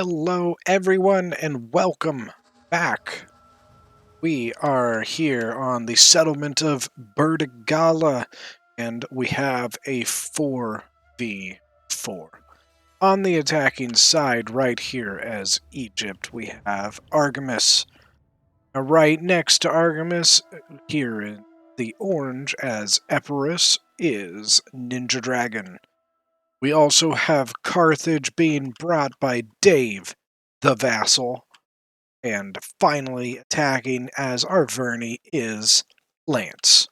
Hello everyone and welcome back. We are here on the settlement of Bertigala and we have a 4v4. On the attacking side right here as Egypt we have Artemis. Now, right next to Artemis here in the orange as Epirus is Ninja Dragon. We also have Carthage being brought by Dave, the vassal. And finally, attacking as Arverni is Lance.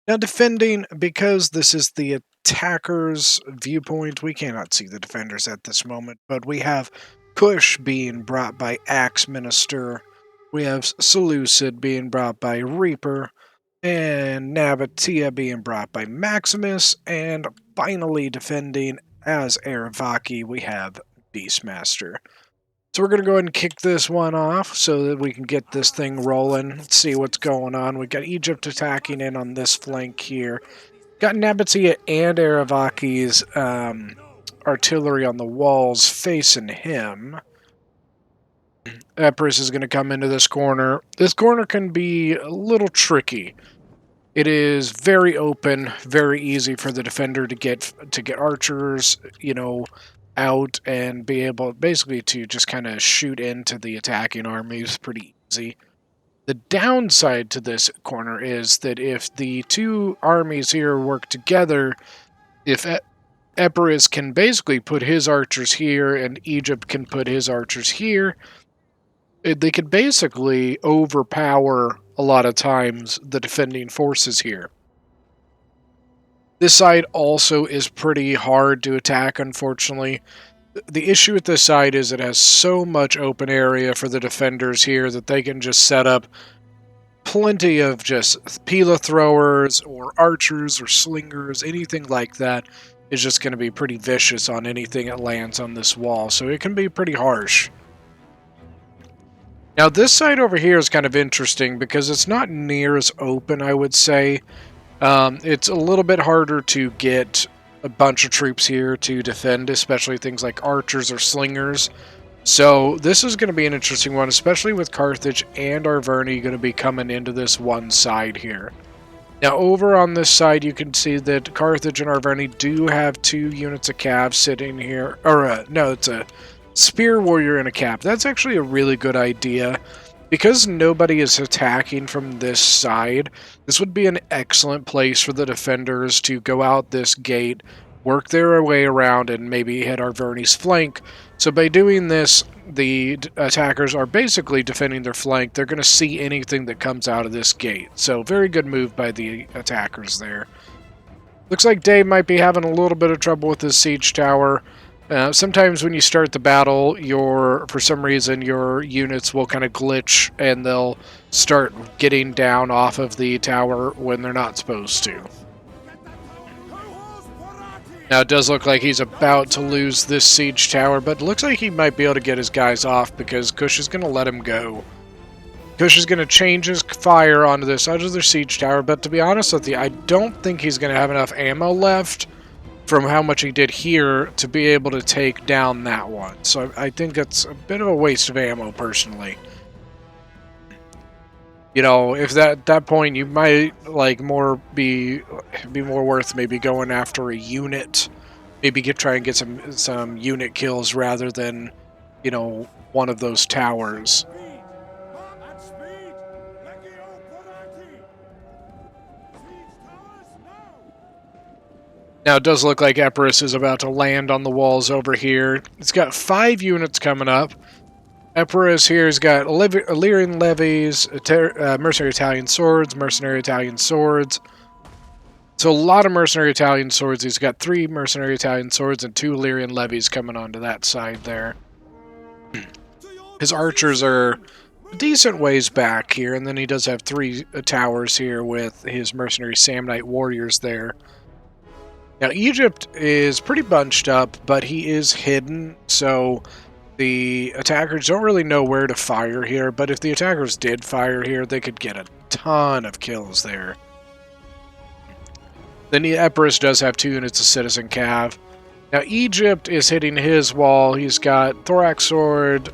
Now, defending, because this is the attacker's viewpoint, we cannot see the defenders at this moment, but we have Kush being brought by Axe Minister, we have Seleucid being brought by Reaper, and Nabatea being brought by Maximus, and finally defending as Aravaki, we have Beastmaster. So we're going to go ahead and kick this one off so that we can get this thing rolling. Let's see what's going on. We've got Egypt attacking in on this flank here. Got Nabatea and Aravaki's artillery on the walls facing him. Epirus is going to come into this corner. This corner can be a little tricky. It is very open, very easy for the defender to get archers, out and be able basically to just kind of shoot into the attacking armies pretty easy. The downside to this corner is that if the two armies here work together, if Epirus can basically put his archers here and Egypt can put his archers here, they could basically overpower a lot of times the defending forces here. This side also is pretty hard to attack, unfortunately. The issue with this side is it has so much open area for the defenders here that they can just set up plenty of just Pila throwers or archers or slingers, anything like that is just going to be pretty vicious on anything that lands on this wall, so it can be pretty harsh. Now this side over here is kind of interesting because it's not near as open, I would say. It's a little bit harder to get a bunch of troops here to defend, especially things like archers or slingers. So this is going to be an interesting one, especially with Carthage and Arverni going to be coming into this one side here. Now over on this side you can see that Carthage and Arverni do have 2 units of cav sitting here. Or no, it's a spear warrior and a cap. That's actually a really good idea. Because nobody is attacking from this side, this would be an excellent place for the defenders to go out this gate, work their way around, and maybe hit Arverni's flank. So by doing this, the attackers are basically defending their flank. They're going to see anything that comes out of this gate. So very good move by the attackers there. Looks like Dave might be having a little bit of trouble with his siege tower. Sometimes when you start the battle, for some reason, your units will kind of glitch and they'll start getting down off of the tower when they're not supposed to. Now it does look like he's about to lose this siege tower, but it looks like he might be able to get his guys off because Kush is going to let him go. Kush is going to change his fire onto this other siege tower, but to be honest with you, I don't think he's going to have enough ammo left from how much he did here to be able to take down that one. So I think that's a bit of a waste of ammo, personally. If at that point you might like be more worth maybe going after a unit, maybe try and get some unit kills rather than, one of those towers. Now, it does look like Epirus is about to land on the walls over here. It's got 5 units coming up. Epirus here has got Illyrian levies, mercenary Italian swords, mercenary Italian swords. So a lot of mercenary Italian swords. He's got 3 mercenary Italian swords and 2 Illyrian levies coming onto that side there. His archers are a decent ways back here, and then he does have 3 towers here with his mercenary Samnite warriors there. Now, Egypt is pretty bunched up, but he is hidden, so the attackers don't really know where to fire here, but if the attackers did fire here, they could get a ton of kills there. Then the Epirus does have 2 units of citizen cav. Now Egypt is hitting his wall. He's got thorax sword.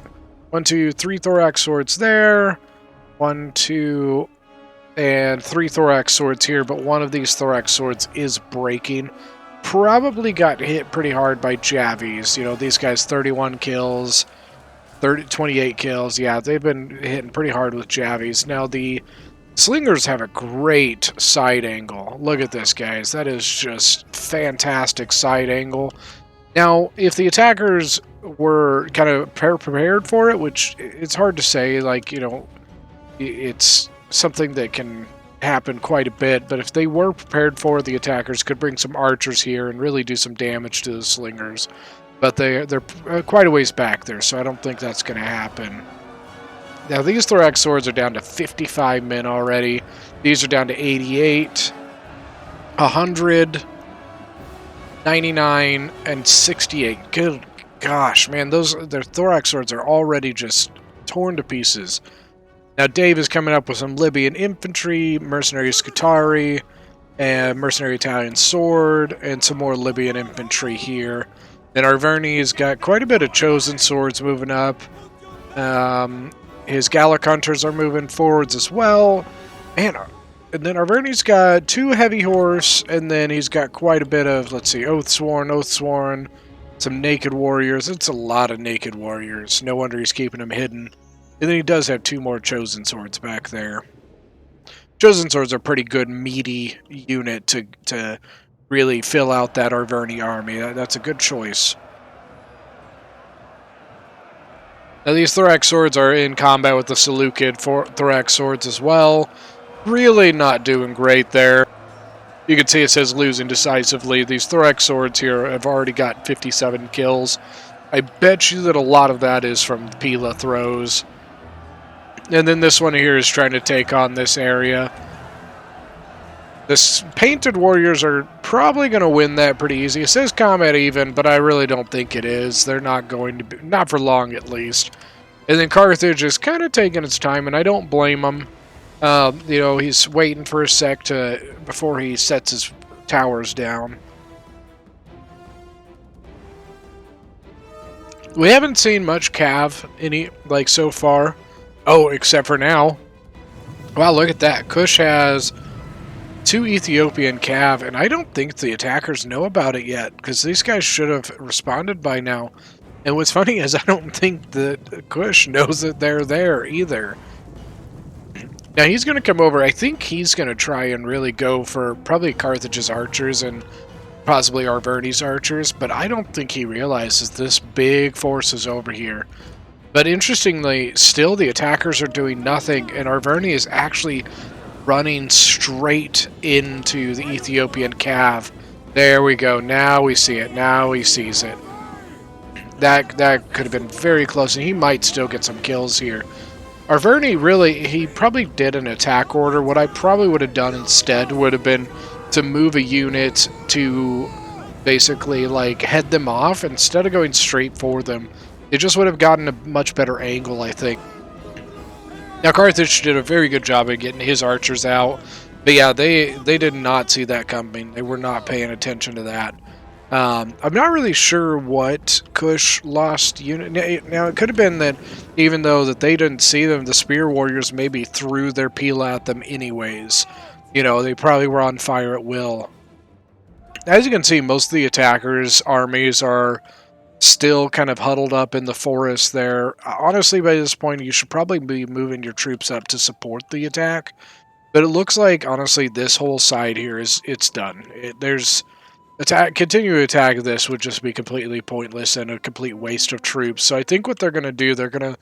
1, 2, 3 thorax swords there. 1, 2, and 3 thorax swords here, but one of these thorax swords is breaking. Probably got hit pretty hard by Javies. You know, these guys 31 kills, 28 kills. Yeah, they've been hitting pretty hard with Javies. Now the Slingers have a great side angle. Look at this, guys. That is just fantastic side angle. Now, if the attackers were kind of prepared for it, which it's hard to say, like, you know, it's something that can happen quite a bit, but if they were prepared for it, the attackers could bring some archers here and really do some damage to the Slingers. But they're quite a ways back there, so I don't think that's going to happen. Now, these thorax swords are down to 55 men already. These are down to 88, 100, 99, and 68. Good gosh, man, their thorax swords are already just torn to pieces. Now, Dave is coming up with some Libyan infantry, mercenary Scutari, and mercenary Italian sword, and some more Libyan infantry here. Then Arverni's got quite a bit of chosen swords moving up. His Gallic hunters are moving forwards as well. And then Arverni's got 2 heavy horse, and then he's got quite a bit of, let's see, Oathsworn, some naked warriors. It's a lot of naked warriors. No wonder he's keeping them hidden. And then he does have 2 more chosen swords back there. Chosen swords are a pretty good meaty unit to really fill out that Arverni army. That's a good choice. Now, these thorax swords are in combat with the Seleucid thorax swords as well. Really not doing great there. You can see it says losing decisively. These thorax swords here have already got 57 kills. I bet you that a lot of that is from Pila throws. And then this one here is trying to take on this area. The painted warriors are probably going to win that pretty easy. It says combat even, but I really don't think it is. They're not going to be, not for long at least. And then Carthage is kind of taking its time, and I don't blame him. You know, he's waiting for a sec before he sets his towers down. We haven't seen much cav so far. Oh, except for now. Wow, look at that. Kush has 2 Ethiopian cav, and I don't think the attackers know about it yet, because these guys should have responded by now. And what's funny is I don't think that Kush knows that they're there either. Now he's going to come over. I think he's going to try and really go for probably Carthage's archers and possibly Arverni's archers, but I don't think he realizes this big force is over here. But interestingly, still the attackers are doing nothing, and Arverni is actually running straight into the Ethiopian cav. There we go. Now we see it. Now he sees it. That could have been very close, and he might still get some kills here. Arverni really, he probably did an attack order. What I probably would have done instead would have been to move a unit to basically like head them off instead of going straight for them. It just would have gotten a much better angle, I think. Now, Carthage did a very good job of getting his archers out. But yeah, they did not see that coming. They were not paying attention to that. I'm not really sure what Kush lost unit. Now, it could have been that even though that they didn't see them, the Spear Warriors maybe threw their pila at them anyways. You know, they probably were on fire at will. As you can see, most of the attackers' armies are still kind of huddled up in the forest there. Honestly, by this point, you should probably be moving your troops up to support the attack. But it looks like, honestly, this whole side here it's done. Continue to attack this would just be completely pointless and a complete waste of troops. So I think what they're going to do, they're going to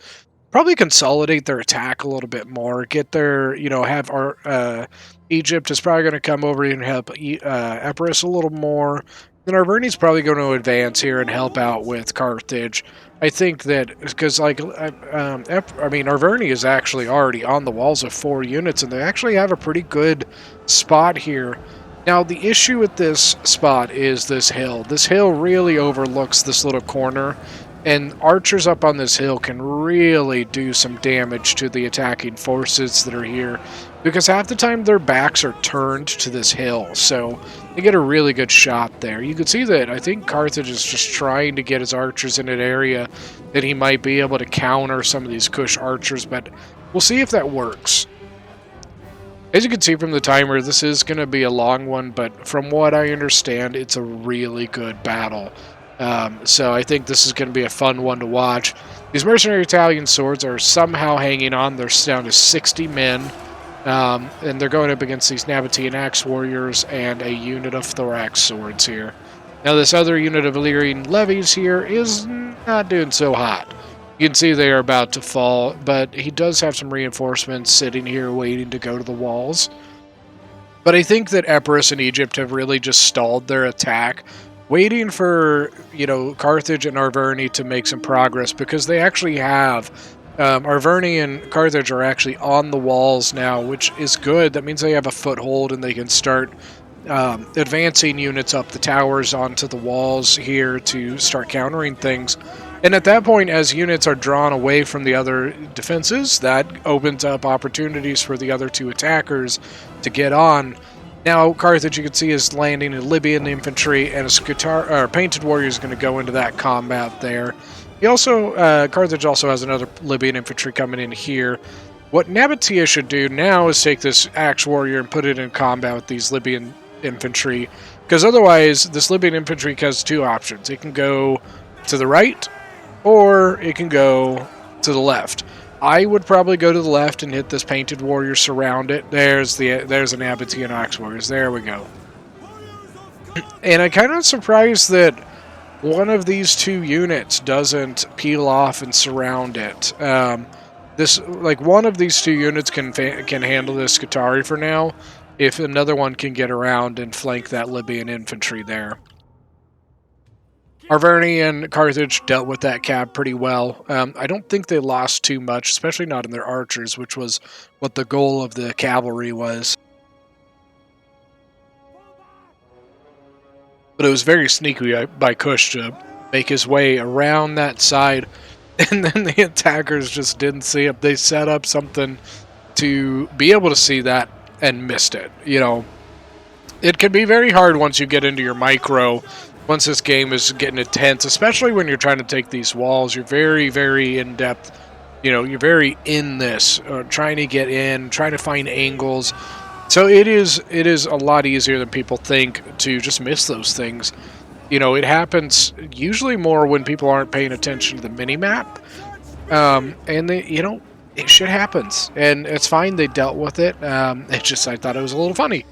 probably consolidate their attack a little bit more. Get their, have our Egypt is probably going to come over and help Epirus a little more. Then Arverni's probably going to advance here and help out with Carthage. I think that because Arverni is actually already on the walls of 4 units, and they actually have a pretty good spot here. Now, the issue with this spot is this hill. This hill really overlooks this little corner, And archers up on this hill can really do some damage to the attacking forces that are here, because half the time their backs are turned to this hill, so they get a really good shot there. You can see that I think Carthage is just trying to get his archers in an area that he might be able to counter some of these Kush archers, but we'll see if that works. As you can see from the timer, this is going to be a long one, but from what I understand, it's a really good battle. So I think this is going to be a fun one to watch. These mercenary Italian swords are somehow hanging on. They're down to 60 men, and they're going up against these Nabatean axe warriors and a unit of thorax swords here. Now this other unit of Illyrian levies here is not doing so hot. You can see they are about to fall, but he does have some reinforcements sitting here waiting to go to the walls. But I think that Epirus and Egypt have really just stalled their attack, waiting for, Carthage and Arverni to make some progress, because they actually have. Arverni and Carthage are actually on the walls now, which is good. That means they have a foothold and they can start advancing units up the towers onto the walls here to start countering things. And at that point, as units are drawn away from the other defenses, that opens up opportunities for the other two attackers to get on. Now, Carthage, you can see, is landing a Libyan infantry, and a painted warrior is going to go into that combat there. He also, Carthage also has another Libyan infantry coming in here. What Nabatea should do now is take this axe warrior and put it in combat with these Libyan infantry, because otherwise, this Libyan infantry has two options. It can go to the right, or it can go to the left. I would probably go to the left and hit this painted warrior, surround it. There's an Nabatean axe warriors. There we go. And I'm kind of surprised that one of these two units doesn't peel off and surround it. One of these two units can handle this Scutari for now, if another one can get around and flank that Libyan infantry there. Arverni and Carthage dealt with that cab pretty well. I don't think they lost too much, especially not in their archers, which was what the goal of the cavalry was. But it was very sneaky by Kush to make his way around that side, and then the attackers just didn't see it. They set up something to be able to see that and missed it. It can be very hard once you get into your micro. Once this game is getting intense, especially when you're trying to take these walls, you're very, very in-depth. You're very in this, trying to get in, trying to find angles. So it is a lot easier than people think to just miss those things. It happens usually more when people aren't paying attention to the mini-map. And shit happens. And it's fine, they dealt with it. I thought it was a little funny.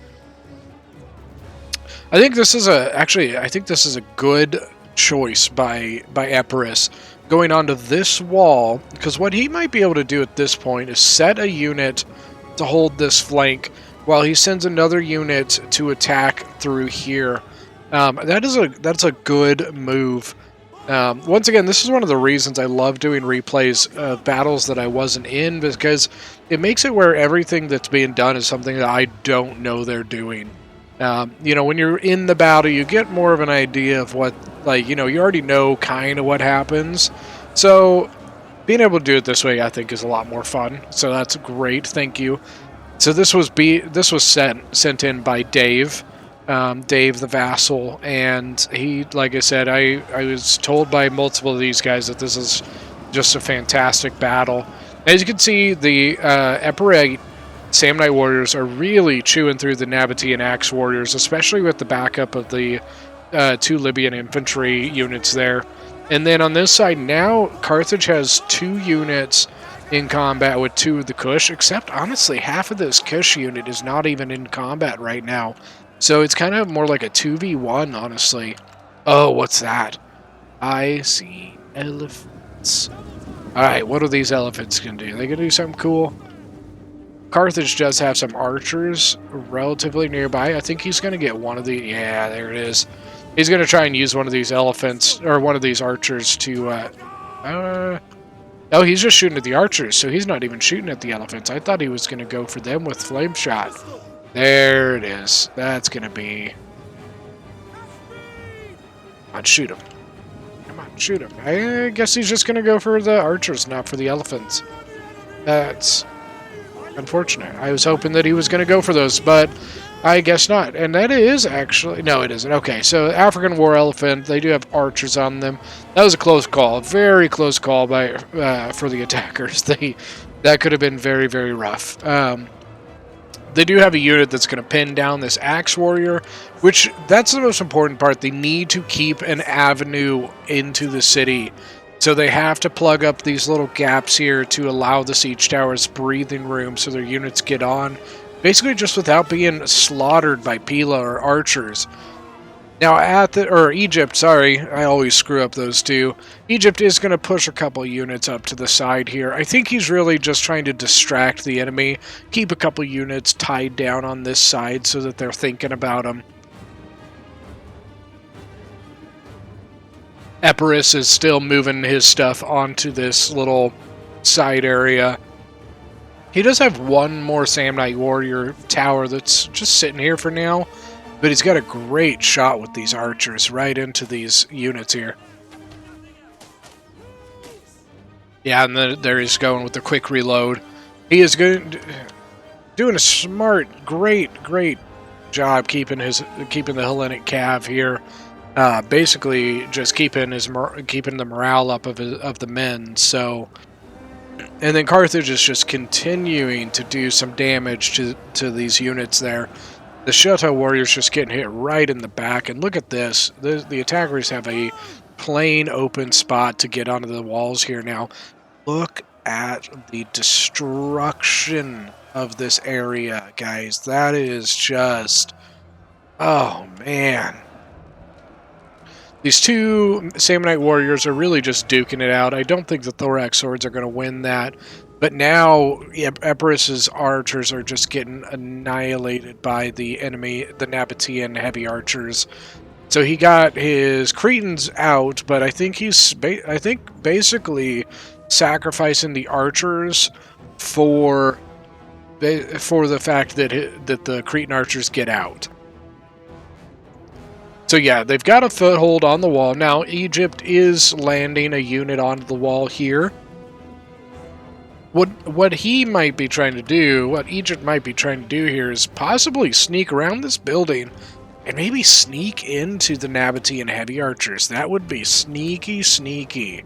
I think this is a good choice by Epirus going onto this wall, because what he might be able to do at this point is set a unit to hold this flank while he sends another unit to attack through here. That's a good move. Once again, this is one of the reasons I love doing replays of battles that I wasn't in, because it makes it where everything that's being done is something that I don't know they're doing. When you're in the battle, you get more of an idea of what, you already know kind of what happens. So being able to do it this way, I think, is a lot more fun. So that's great. Thank you. So this was sent in by Dave, Dave the Vassal, and he, like I said, I was told by multiple of these guys that this is just a fantastic battle. As you can see, the Epirate Samnite warriors are really chewing through the Nabatean axe warriors, especially with the backup of the two Libyan infantry units there. And then on this side now, Carthage has two units in combat with two of the Kush, except honestly half of this Kush unit is not even in combat right now. So it's kind of more like a 2v1, honestly. Oh, what's that? I see elephants. Alright, what are these elephants going to do? Are they going to do something cool? Carthage does have some archers relatively nearby. I think he's going to get one of the... Yeah, there it is. He's going to try and use one of these elephants, or one of these archers to... Oh, he's just shooting at the archers, so he's not even shooting at the elephants. I thought he was going to go for them with flame shot. There it is. That's going to be... Come on, shoot him. Come on. shoot him. I guess he's just going to go for the archers, not for the elephants. That's unfortunate. I was hoping that he was going to go for those, but I guess not. And that is actually... No, it isn't. Okay, so African war elephant, they do have archers on them. That was a close call. Very close call by for the attackers. That could have been very, very rough. They do have a unit that's going to pin down this axe warrior, which that's the most important part. They need to keep an avenue into the city. So they have to plug up these little gaps here to allow the siege towers breathing room so their units get on. Basically just without being slaughtered by Pila or archers. Now Egypt, sorry, I always screw up those two. Egypt is going to push a couple units up to the side here. I think he's really just trying to distract the enemy, keep a couple units tied down on this side so that they're thinking about them. Epirus is still moving his stuff onto this little side area. He does have one more Samnite warrior tower that's just sitting here for now. But he's got a great shot with these archers right into these units here. Yeah, and then there he's going with the quick reload. He is doing a smart, great job keeping the Hellenic Cav here. Basically, just keeping the morale up of the men. So, and then Carthage is just continuing to do some damage to these units there. The Shoto warriors just getting hit right in the back, and look at this. The attackers have a plain open spot to get onto the walls here now. Look at the destruction of this area, guys. That is just... Oh, man. These two Samnite warriors are really just duking it out. I don't think the Thorax swords are going to win that. But now, Epirus's archers are just getting annihilated by the enemy, the Nabatean heavy archers. So he got his Cretans out, but I think he's basically sacrificing the archers for the fact that the Cretan archers get out. So yeah, they've got a foothold on the wall. Now, Egypt is landing a unit onto the wall here. What he might be trying to do, what Egypt might be trying to do here is possibly sneak around this building and maybe sneak into the Nabatean heavy archers. That would be sneaky.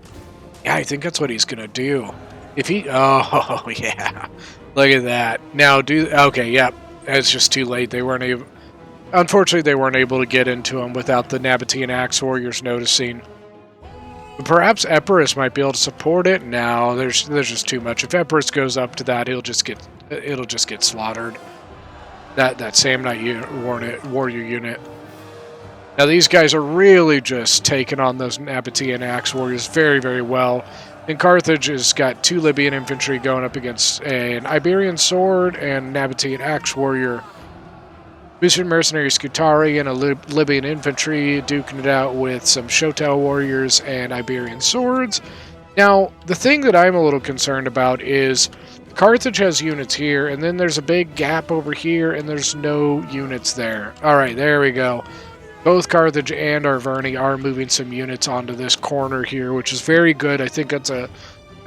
Yeah, I think that's what he's going to do. If he... Oh, yeah. Look at that. Now, okay, yeah. It's just too late. They weren't able... Unfortunately, they weren't able to get into him without the Nabatean axe warriors noticing. Perhaps Epirus might be able to support it. No, there's just too much. If Epirus goes up to that, it'll just get slaughtered. That Samnite warrior unit. Now these guys are really just taking on those Nabatean axe warriors very, very well. And Carthage has got two Libyan infantry going up against an Iberian sword and Nabatean axe warrior. Boosted mercenary Scutari and a Libyan infantry duking it out with some Shotel warriors and Iberian swords. Now, the thing that I'm a little concerned about is Carthage has units here, and then there's a big gap over here, and there's no units there. Alright, there we go. Both Carthage and Arverni are moving some units onto this corner here, which is very good. I think that's a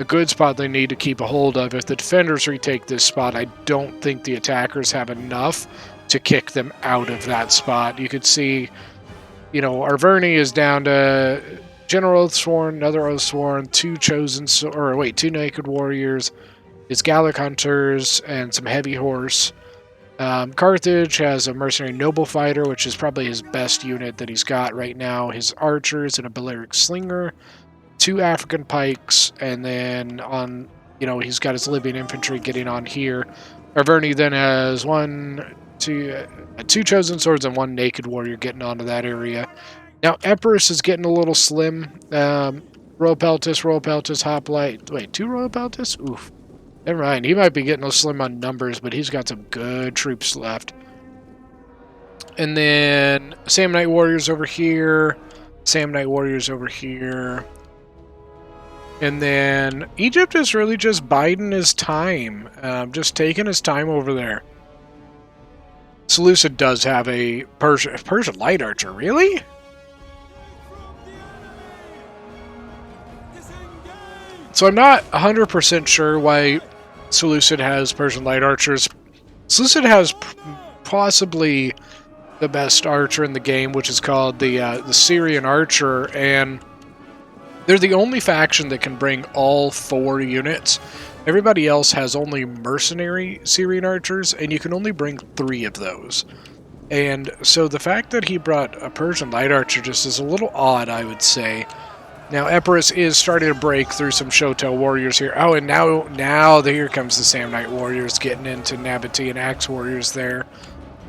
good spot they need to keep a hold of. If the defenders retake this spot, I don't think the attackers have enough to kick them out of that spot. You could see, Arverni is down to General Oathsworn, another Oathsworn, two Naked Warriors, it's Gallic Hunters, and some Heavy Horse. Carthage has a Mercenary Noble Fighter, which is probably his best unit that he's got right now. His Archers and a Balearic Slinger, two African Pikes, and then he's got his Libyan Infantry getting on here. Arverni then has two Chosen Swords and one Naked Warrior getting onto that area. Now, Epirus is getting a little slim. Royal Peltis, Hoplite. Wait, two Royal Peltis? Oof. Never mind. He might be getting a slim on numbers, but he's got some good troops left. And then Samnite Warriors over here. And then Egypt is really just biding his time. Just taking his time over there. Seleucid does have a Persian light archer. Really? So I'm not 100% sure why Seleucid has Persian light archers. Seleucid has possibly the best archer in the game, which is called the Syrian archer, and they're the only faction that can bring all 4 units. Everybody else has only mercenary Syrian archers, and you can only bring 3 of those. And so the fact that he brought a Persian light archer just is a little odd, I would say. Now, Epirus is starting to break through some Shotel warriors here. Oh, and now here comes the Samnite warriors getting into Nabatean Axe warriors there.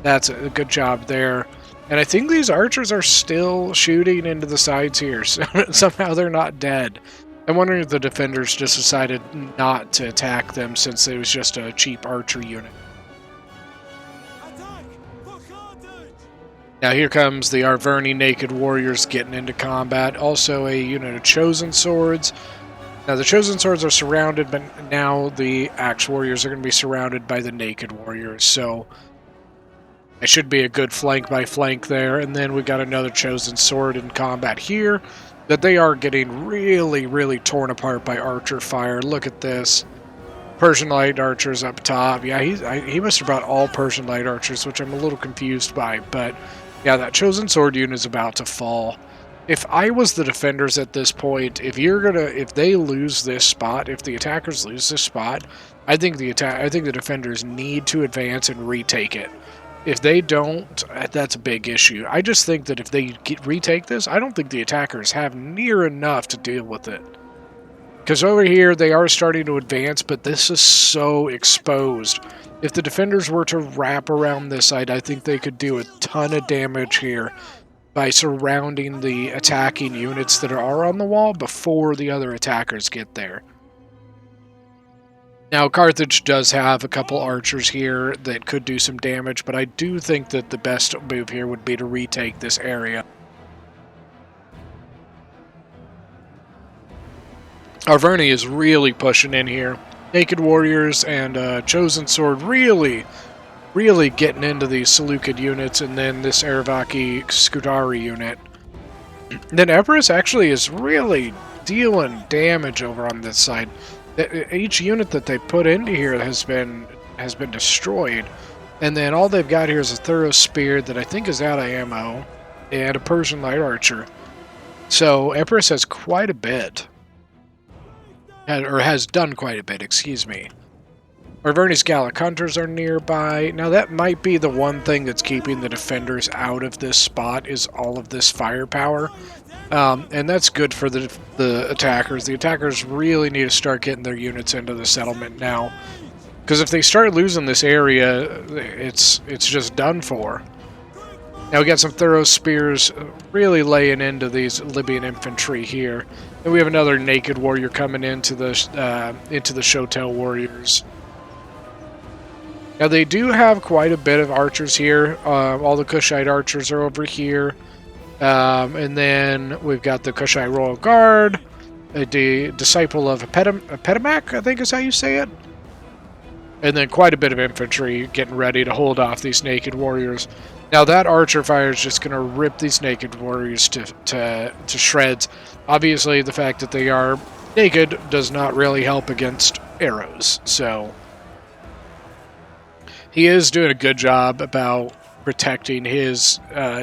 That's a good job there. And I think these archers are still shooting into the sides here. So somehow they're not dead. I'm wondering if the defenders just decided not to attack them since it was just a cheap archer unit. Now here comes the Arverni Naked Warriors getting into combat. Also a unit of Chosen Swords. Now the Chosen Swords are surrounded, but now the Axe Warriors are going to be surrounded by the Naked Warriors. So it should be a good flank by flank there. And then we got another Chosen Sword in combat here. That they are getting really, really torn apart by archer fire. Look at this. Persian light archers up top. Yeah, he must have brought all Persian light archers, which I'm a little confused by. But yeah, that Chosen Sword unit is about to fall. If I was the defenders at this point, if they lose this spot, if the attackers lose this spot, I think the defenders need to advance and retake it. If they don't, that's a big issue. I just think that if they retake this, I don't think the attackers have near enough to deal with it. Because over here, they are starting to advance, but this is so exposed. If the defenders were to wrap around this side, I think they could do a ton of damage here by surrounding the attacking units that are on the wall before the other attackers get there. Now, Carthage does have a couple archers here that could do some damage, but I do think that the best move here would be to retake this area. Arverni is really pushing in here. Naked Warriors and Chosen Sword really getting into these Seleucid units, and then this Eravaki Scutari unit. Then Epirus actually is really dealing damage over on this side. Each unit that they put into here has been destroyed, and then all they've got here is a Thorough Spear that I think is out of ammo, and a Persian Light Archer. So Epirus has quite a bit, or has done quite a bit, excuse me. Arverni's Gallic Hunters are nearby. Now that might be the one thing that's keeping the defenders out of this spot, is all of this firepower. And that's good for the attackers. The attackers really need to start getting their units into the settlement now. Because if they start losing this area, it's just done for. Now we got some Thorough Spears really laying into these Libyan infantry here. And we have another Naked Warrior coming into the Shotel Warriors. Now they do have quite a bit of archers here. All the Kushite archers are over here. And then we've got the Kushite Royal Guard, the Disciple of Epidemic, I think is how you say it. And then quite a bit of infantry getting ready to hold off these Naked Warriors. Now that archer fire is just going to rip these Naked Warriors to shreds. Obviously the fact that they are naked does not really help against arrows, so he is doing a good job about protecting his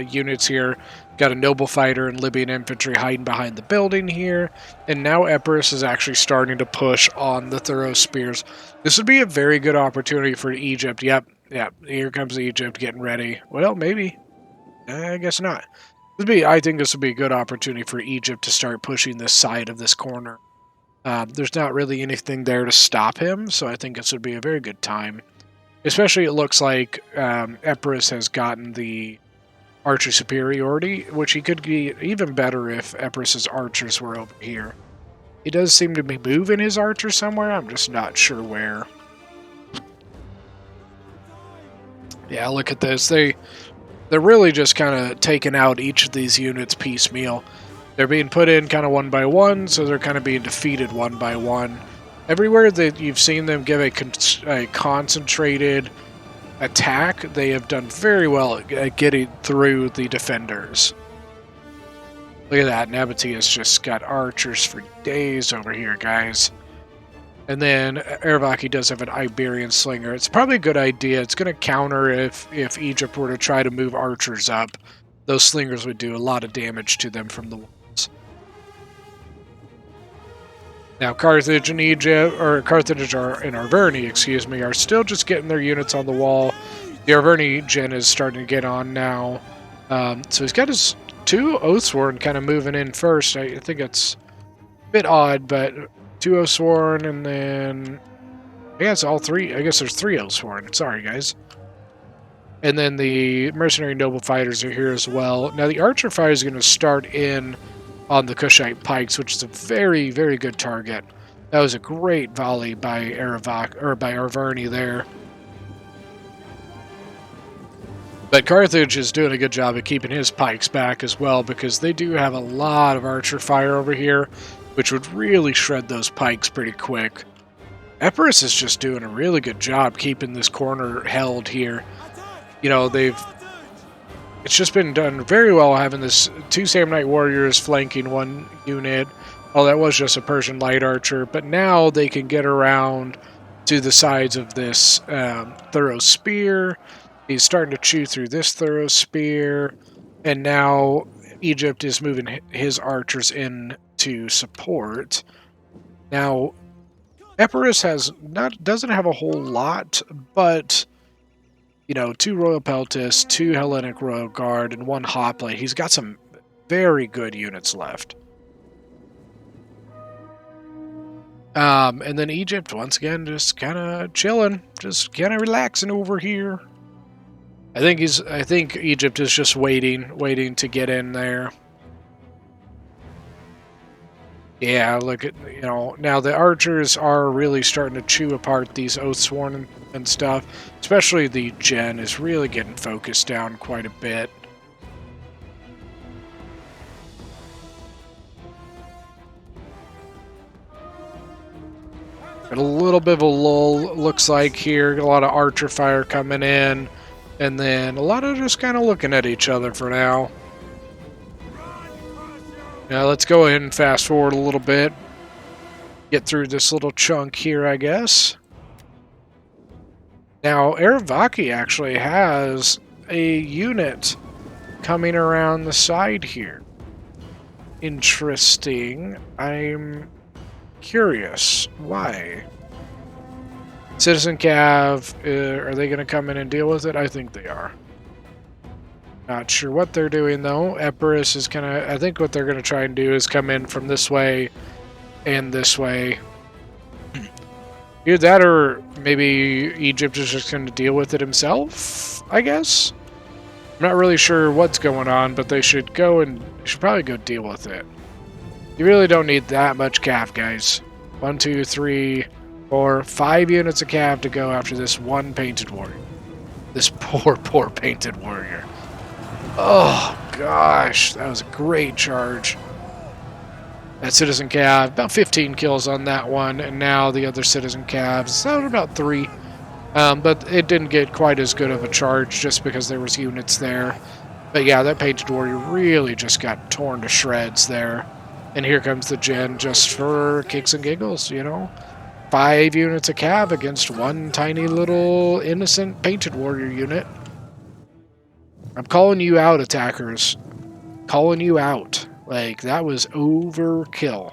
units here. Got a noble fighter and Libyan infantry hiding behind the building here. And now Epirus is actually starting to push on the Thorough Spears. This would be a very good opportunity for Egypt. Yep, here comes Egypt getting ready. Well, maybe. I guess not. I think this would be a good opportunity for Egypt to start pushing this side of this corner. There's not really anything there to stop him, so I think this would be a very good time. Especially it looks like Epirus has gotten the archer superiority, which he could be even better if Epirus's archers were over here. He does seem to be moving his archers somewhere, I'm just not sure where. Yeah, look at this. They're really just kind of taking out each of these units piecemeal. They're being put in kind of one by one, so they're kind of being defeated one by one. Everywhere that you've seen them give a concentrated attack, they have done very well at getting through the defenders. Look at that, Nabatea's just got archers for days over here, guys. And then Eravaki does have an Iberian Slinger. It's probably a good idea. It's going to counter if Egypt were to try to move archers up. Those slingers would do a lot of damage to them from the walls. Now Carthage and Egypt, or Carthage and Arverni, excuse me, are still just getting their units on the wall. The Arverni gen is starting to get on now. So he's got his 2 Oathsworn kind of moving in first. I think it's a bit odd, but 2 Oathsworn, and then I guess all 3. I guess there's 3 Oathsworn. Sorry, guys. And then the Mercenary Noble Fighters are here as well. Now the Archer Fire is going to start in on the Kushite Pikes, which is a very, very good target. That was a great volley by Arverni there. But Carthage is doing a good job of keeping his pikes back as well, because they do have a lot of archer fire over here, which would really shred those pikes pretty quick. Epirus is just doing a really good job keeping this corner held here. You know, it's just been done very well having this 2 Samnite warriors flanking 1 unit. Oh, that was just a Persian light archer, but now they can get around to the sides of this thorough spear. He's starting to chew through this thorough spear, and now Egypt is moving his archers in to support. Now, Epirus doesn't have a whole lot, but you know, 2 Royal Peltis, 2 Hellenic Royal Guard, and 1 Hoplite. He's got some very good units left. And then Egypt, once again, just kind of chilling, just kind of relaxing over here. I think Egypt is just waiting to get in there. Yeah, look at, you know, now the archers are really starting to chew apart these Oathsworn and stuff. Especially the gen is really getting focused down quite a bit. Got a little bit of a lull, looks like here. A lot of archer fire coming in. And then a lot of just kind of looking at each other for now. Now let's go ahead and fast forward a little bit. Get through this little chunk here, I guess. Now, Eravaki actually has a unit coming around the side here. Interesting. I'm curious. Why? Citizen Cav, are they going to come in and deal with it? I think they are. Not sure what they're doing, though. Epirus is going to... I think what they're going to try and do is come in from this way and this way. Either that, or maybe Egypt is just going to deal with it himself, I guess? I'm not really sure what's going on, but they should probably go deal with it. You really don't need that much cav, guys. 1, 2, 3, 4, 5 units of cav to go after this 1 painted warrior. This poor painted warrior. Oh, gosh. That was a great charge. That Citizen Cav, about 15 kills on that one, and now the other Citizen Cavs, so about 3. But it didn't get quite as good of a charge just because there was units there. But yeah, that Painted Warrior really just got torn to shreds there. And here comes the gen just for kicks and giggles, you know. 5 units of Cav against 1 tiny little innocent Painted Warrior unit. I'm calling you out, attackers. Calling you out. Like, that was overkill.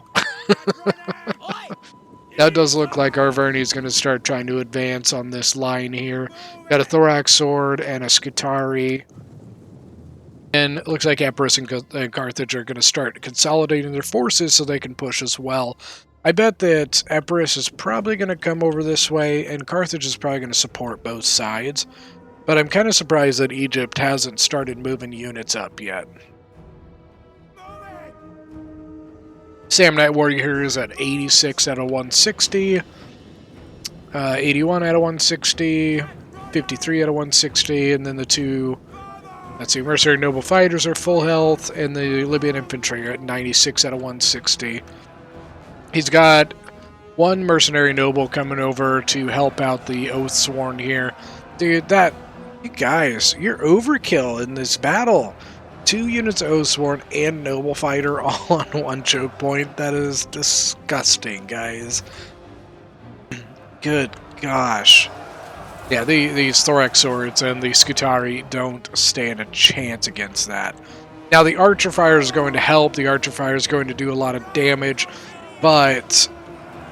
That does look like Arverni's going to start trying to advance on this line here. Got a Thorax Sword and a Scutari. And it looks like Epirus and Carthage are going to start consolidating their forces so they can push as well. I bet that Epirus is probably going to come over this way, and Carthage is probably going to support both sides. But I'm kind of surprised that Egypt hasn't started moving units up yet. Samnite Warrior is at 86 out of 160, 81 out of 160, 53 out of 160, and then the 2, let's see, Mercenary Noble Fighters are full health, and the Libyan Infantry are at 96 out of 160. He's got 1 Mercenary Noble coming over to help out the Oathsworn here. Dude, you guys, you're overkill in this battle. 2 units of Oathsworn and Noble Fighter all on 1 choke point. That is disgusting, guys. Good gosh. Yeah, these thorax swords and the scutari don't stand a chance against that. Now, the archer fire is going to help. The archer fire is going to do a lot of damage, but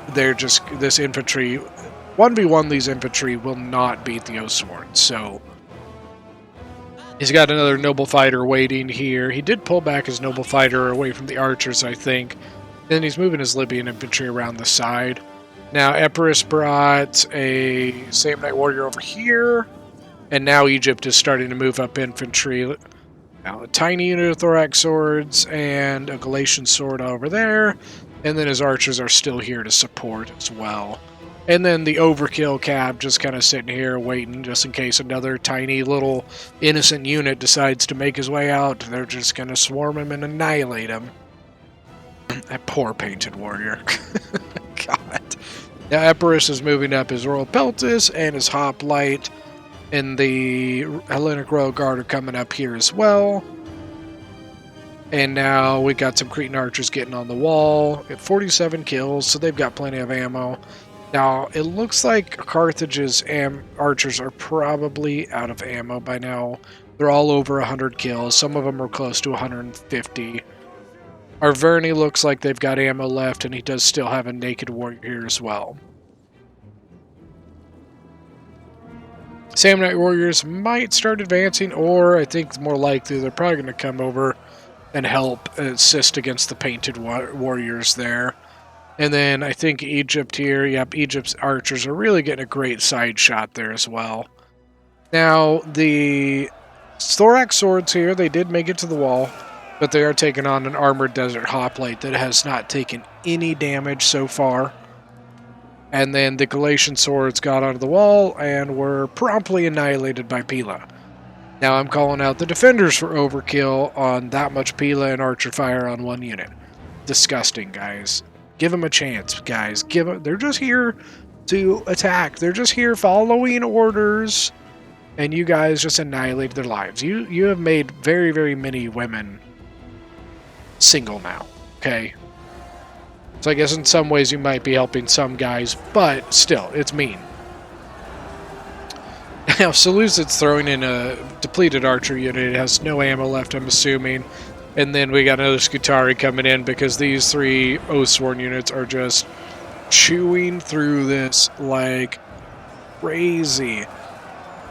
they're just... This infantry... 1v1, these infantry will not beat the Oathsworn, so... He's got another noble fighter waiting here. He did pull back his noble fighter away from the archers, I think. Then he's moving his Libyan infantry around the side. Now, Epirus brought a Samnite warrior over here, and now Egypt is starting to move up infantry. Now, a tiny unit of thorax swords and a Galatian sword over there, and then his archers are still here to support as well. And then the overkill cab just kind of sitting here waiting just in case another tiny little innocent unit decides to make his way out. They're just going to swarm him and annihilate him. That poor painted warrior. God. Now Epirus is moving up his Royal Peltis and his Hoplite, and the Hellenic Royal Guard are coming up here as well. And now we got some Cretan archers getting on the wall at 47 kills, so they've got plenty of ammo. Now, it looks like Carthage's archers are probably out of ammo by now. They're all over 100 kills. Some of them are close to 150. Arverni looks like they've got ammo left, and he does still have a naked warrior here as well. Samnite warriors might start advancing, or I think more likely they're probably going to come over and help assist against the painted warriors there. And then I think Egypt here, yep, Egypt's archers are really getting a great side shot there as well. Now, the thorax swords here, they did make it to the wall, but they are taking on an armored desert hoplite that has not taken any damage so far. And then the Galatian swords got onto the wall and were promptly annihilated by Pila. Now I'm calling out the defenders for overkill on that much Pila and archer fire on one unit. Disgusting, guys. Give them a chance, guys. They're just here to attack. They're just here following orders, and you guys just annihilate their lives. You have made very, very many women single now, okay? So I guess in some ways you might be helping some guys, but still, it's mean. Now, Seleucid's throwing in a depleted archer unit. It has no ammo left, I'm assuming. And then we got another Scutari coming in because these three Oathsworn units are just chewing through this like crazy.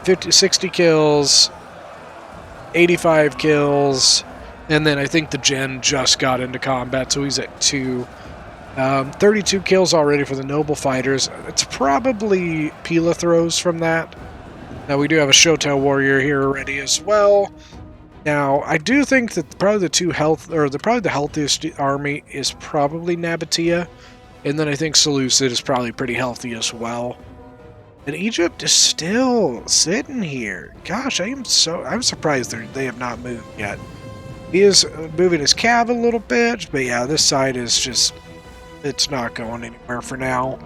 60 kills, 85 kills, and then I think the Gen just got into combat, so he's at 2. 32 kills already for the Noble Fighters. It's probably Pila throws from that. Now we do have a Shotel Warrior here already as well. Now, I do think that probably the healthiest army is probably Nabatea, and then I think Seleucid is probably pretty healthy as well. And Egypt is still sitting here. Gosh, I'm surprised they have not moved yet. He is moving his cav a little bit, but yeah, this side is just, it's not going anywhere for now.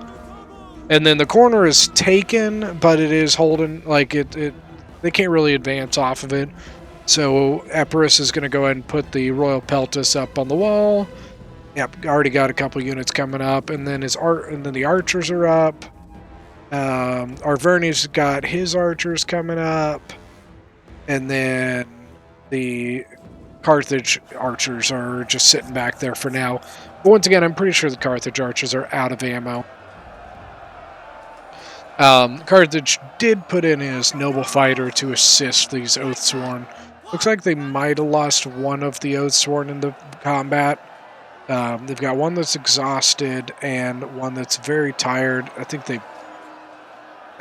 And then the corner is taken, but it is holding, like they can't really advance off of it. So Epirus is going to go ahead and put the Royal Peltis up on the wall. Yep, already got a couple units coming up, and then the archers are up. Arverni's got his archers coming up, and then the Carthage archers are just sitting back there for now. But once again, I'm pretty sure the Carthage archers are out of ammo. Carthage did put in his noble fighter to assist these Oathsworn. Looks like they might have lost one of the Oathsworn in the combat. They've got one that's exhausted and one that's very tired. I think they...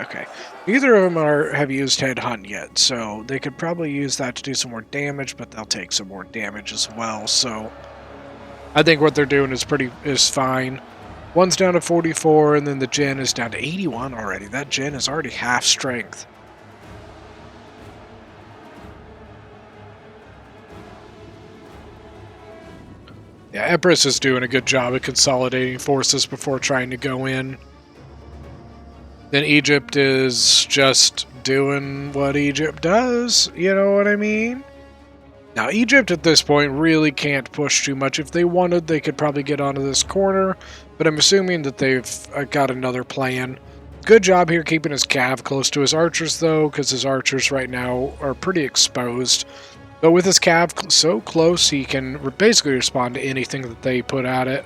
Okay. Neither of them have used Headhunt yet, so they could probably use that to do some more damage, but they'll take some more damage as well. So I think what they're doing is fine. One's down to 44, and then the Gen is down to 81 already. That Gen is already half strength. Yeah, Epirus is doing a good job of consolidating forces before trying to go in. Then Egypt is just doing what Egypt does, you know what I mean? Now, Egypt at this point really can't push too much. If they wanted, they could probably get onto this corner, but I'm assuming that they've got another plan. Good job here keeping his cav close to his archers, though, because his archers right now are pretty exposed. But with his cav so close, he can basically respond to anything that they put at it.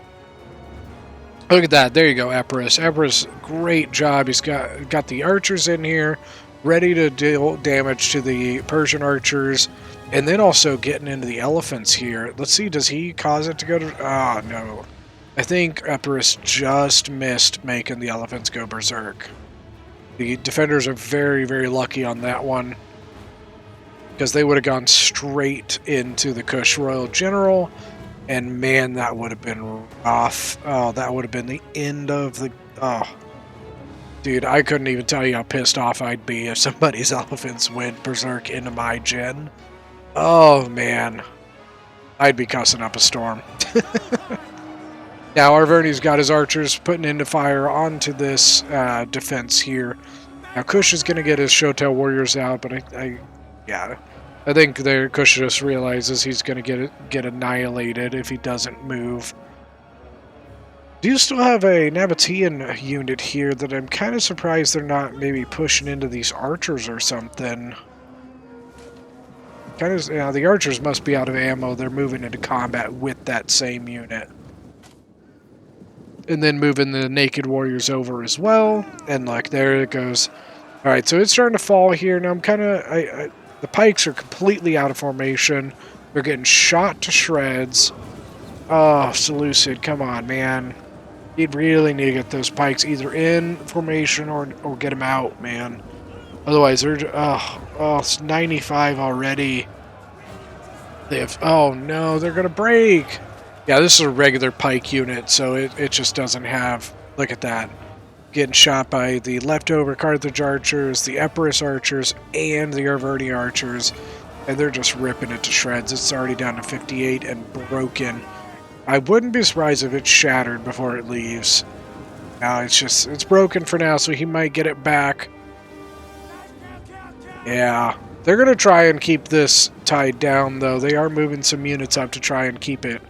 Look at that. There you go, Epirus. Epirus, great job. He's got the archers in here, ready to deal damage to the Persian archers, and then also getting into the elephants here. Let's see, does he cause it to go to... Oh, no. I think Epirus just missed making the elephants go berserk. The defenders are very, very lucky on that one, because they would have gone straight into the Kush Royal General, and man, that would have been rough. Oh, that would have been the end of the... Oh. Dude, I couldn't even tell you how pissed off I'd be if somebody's elephants went berserk into my gen. Oh, man. I'd be cussing up a storm. Now, Arverni's got his archers putting into fire onto this defense here. Now, Kush is going to get his Shotel warriors out, but I think Kush just realizes he's going to get annihilated if he doesn't move. Do you still have a Nabatean unit here that I'm kind of surprised they're not maybe pushing into these archers or something? Kind of, the archers must be out of ammo. They're moving into combat with that same unit. And then moving the naked warriors over as well. And like, there it goes. Alright, so it's starting to fall here. Now I'm kind of... the pikes are completely out of formation. They're getting shot to shreds. Oh, Seleucid, come on, man. You'd really need to get those pikes either in formation or get them out, man. Otherwise, they're... Oh, it's 95 already. They have... Oh, no, they're going to break. Yeah, this is a regular pike unit, so it just doesn't have... Look at that. Getting shot by the leftover Carthage archers, the Epirus archers, and the Arverni archers. And they're just ripping it to shreds. It's already down to 58 and broken. I wouldn't be surprised if it's shattered before it leaves. Now it's broken for now, so he might get it back. Yeah. They're going to try and keep this tied down, though. They are moving some units up to try and keep it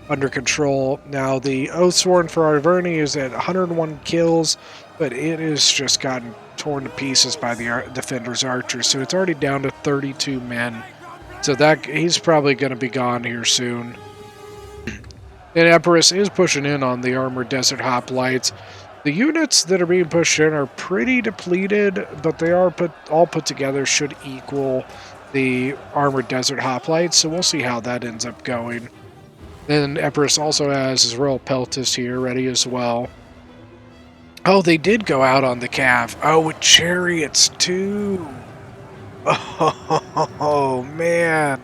under control. Now, the Oathsworn for Arverni is at 101 kills, but it is just gotten torn to pieces by the defender's archers, so it's already down to 32 men. So that he's probably going to be gone here soon. And Epirus is pushing in on the armored desert hoplites. The units that are being pushed in are pretty depleted, but they are all put together should equal the armored desert hoplites, so we'll see how that ends up going. Then Epirus also has his Royal Peltis here ready as well. Oh, they did go out on the cav. Oh, with chariots too. Oh, man.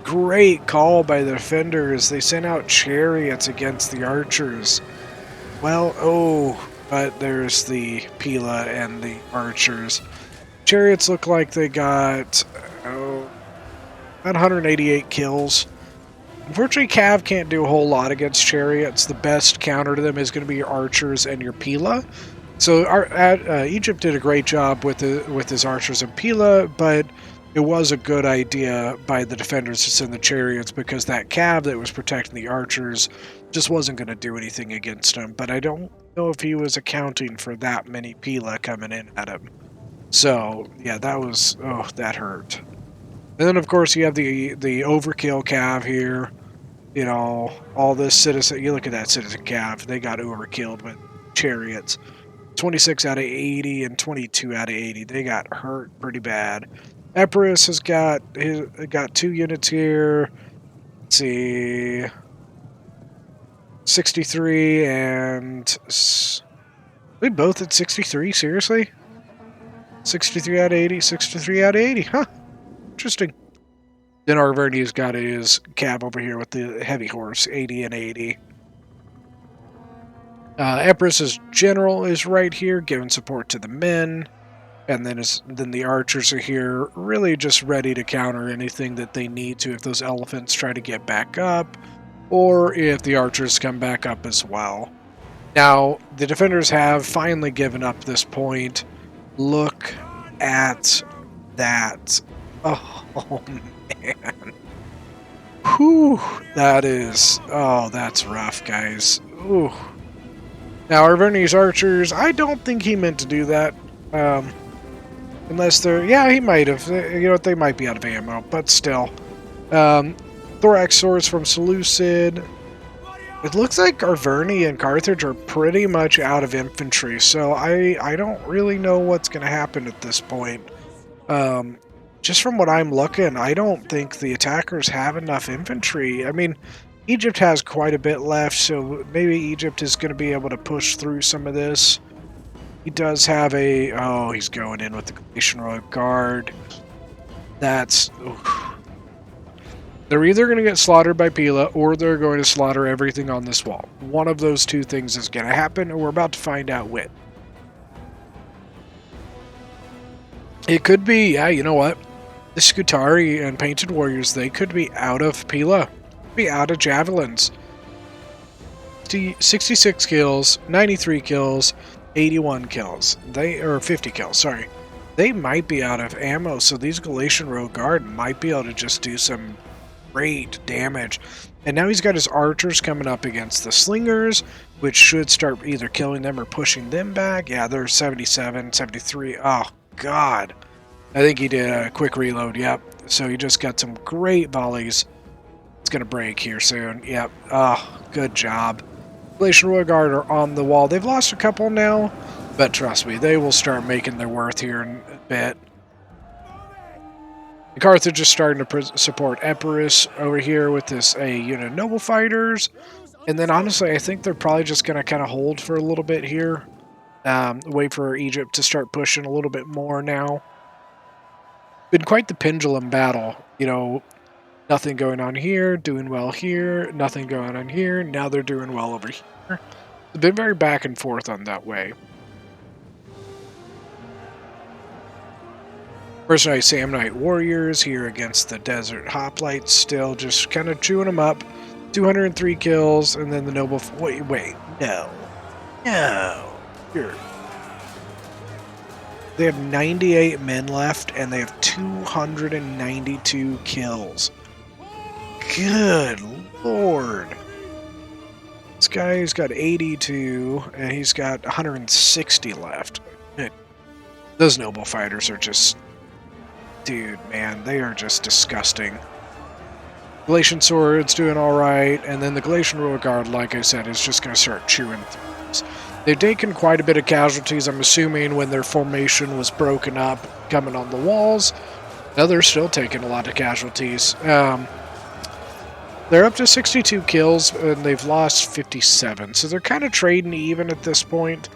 Great call by the defenders. They sent out chariots against the archers. Well, oh, but there's the Pila and the archers. Chariots look like they got about 188 kills. Unfortunately, Cav can't do a whole lot against chariots. The best counter to them is going to be your archers and your Pila. So Egypt did a great job with his archers and Pila, but it was a good idea by the defenders to send the chariots because that Cav that was protecting the archers just wasn't going to do anything against him. But I don't know if he was accounting for that many Pila coming in at him. So, yeah, that was... Oh, that hurt. And then, of course, you have the overkill Cav here. You know, all this citizen... You look at that citizen Cav. They got overkilled with chariots. 26 out of 80 and 22 out of 80. They got hurt pretty bad. Epirus has got 2 units here. Let's see... 63 and... We both at 63? Seriously? 63 out of 80, 63 out of 80. Huh. Interesting. Then Arverni's got his cab over here with the heavy horse, 80 and 80. Epirus's general is right here, giving support to the men. And then the archers are here, really just ready to counter anything that they need to if those elephants try to get back up, or if the archers come back up as well. Now, the defenders have finally given up this point. Look at that. Oh, man. Whew. That is... Oh, that's rough, guys. Ooh. Now, Arverni's archers, I don't think he meant to do that. Unless they're... Yeah, he might have. You know what, they might be out of ammo, but still. Thorax swords from Seleucid. It looks like Arverni and Carthage are pretty much out of infantry, so I don't really know what's going to happen at this point. Just from what I'm looking, I don't think the attackers have enough infantry. I mean, Egypt has quite a bit left, so maybe Egypt is going to be able to push through some of this. He does have a... Oh, he's going in with the Galatian Royal Guard. That's... Oof. They're either going to get slaughtered by Pila, or they're going to slaughter everything on this wall. One of those two things is going to happen, and we're about to find out which. It could be, yeah, you know what? The Scutari and Painted Warriors, they could be out of Pila. Be out of javelins. 66 kills, 93 kills, 81 kills. Or 50 kills, sorry. They might be out of ammo, so these Galatian Royal Guard might be able to just do some great damage. And now he's got his archers coming up against the slingers, which should start either killing them or pushing them back. Yeah, they're 77, 73. Oh, God. I think he did a quick reload, yep. So he just got some great volleys. It's going to break here soon. Yep. Oh, good job. Galatian Royal Guard are on the wall. They've lost a couple now, but trust me, they will start making their worth here in a bit. Carthage is starting to support Epirus over here with this unit of noble fighters. And then honestly, I think they're probably just going to kind of hold for a little bit here. Wait for Egypt to start pushing a little bit more now. Been quite the pendulum battle. You know, nothing going on here, doing well here, nothing going on here. Now they're doing well over here. It's been very back and forth on that way. Mercenary Samnite Warriors here against the Desert Hoplites, still just kind of chewing them up. 203 kills, and then the Noble... Wait, no. Here. They have 98 men left, and they have 292 kills. Good Lord. This guy's got 82, and he's got 160 left. Those Noble Fighters are just... Dude, man, they are just disgusting. Galatian Swords doing alright, and then the Galatian Royal Guard, like I said, is just going to start chewing through this. They've taken quite a bit of casualties, I'm assuming, when their formation was broken up, coming on the walls. Now they're still taking a lot of casualties. They're up to 62 kills, and they've lost 57, so they're kind of trading even at this point.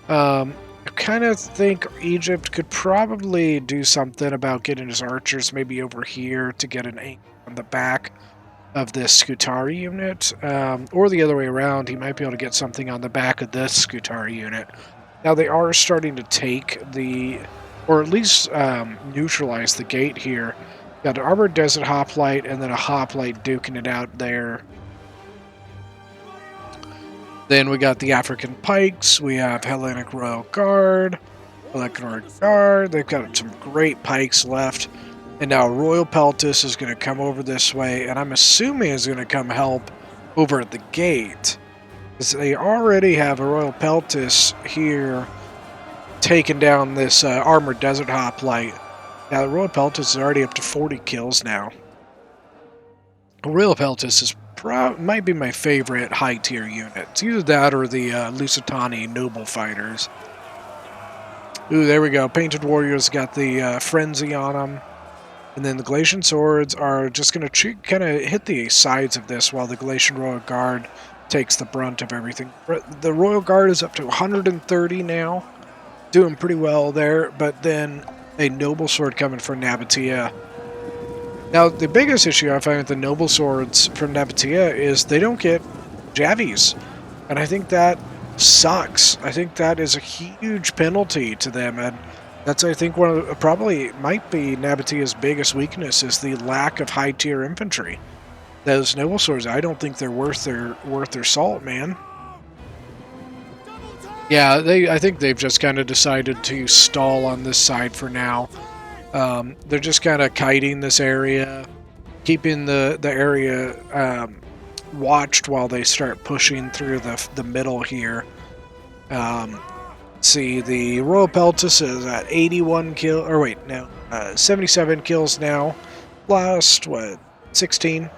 I kind of think Egypt could probably do something about getting his archers maybe over here to get an angle on the back of this Scutari unit, or the other way around. He might be able to get something on the back of this Scutari unit. Now they are starting to take the, or at least neutralize the gate here. Got an Armored Desert Hoplite and then a Hoplite duking it out there. Then we got the African Pikes, we have Hellenic Royal Guard, Hellenic Royal Guard, they've got some great pikes left. And now Royal Peltis is going to come over this way, and I'm assuming is going to come help over at the gate. Because they already have a Royal Peltis here taking down this Armored Desert Hoplite. Now the Royal Peltis is already up to 40 kills now. Royal Peltis is might be my favorite high-tier unit. It's either that or the Lusitani Noble Fighters. Ooh, there we go. Painted Warriors got the Frenzy on them. And then the Galatian Swords are just going to kind of hit the sides of this while the Galatian Royal Guard takes the brunt of everything. The Royal Guard is up to 130 now. Doing pretty well there. But then a Noble Sword coming from Nabatea. Now, the biggest issue I find with the Noble Swords from Nabatea is they don't get Javies. And I think that sucks. I think that is a huge penalty to them. And that's, I think, one of probably might be Nabatea's biggest weakness is the lack of high-tier infantry. Those Noble Swords, I don't think they're worth their salt, man. Yeah, I think they've just kind of decided to stall on this side for now. They're just kind of kiting this area, keeping the area watched while they start pushing through the middle here. See, the Royal Peltis is at 81 kill, or wait, no, 77 kills now. Last, what, 16?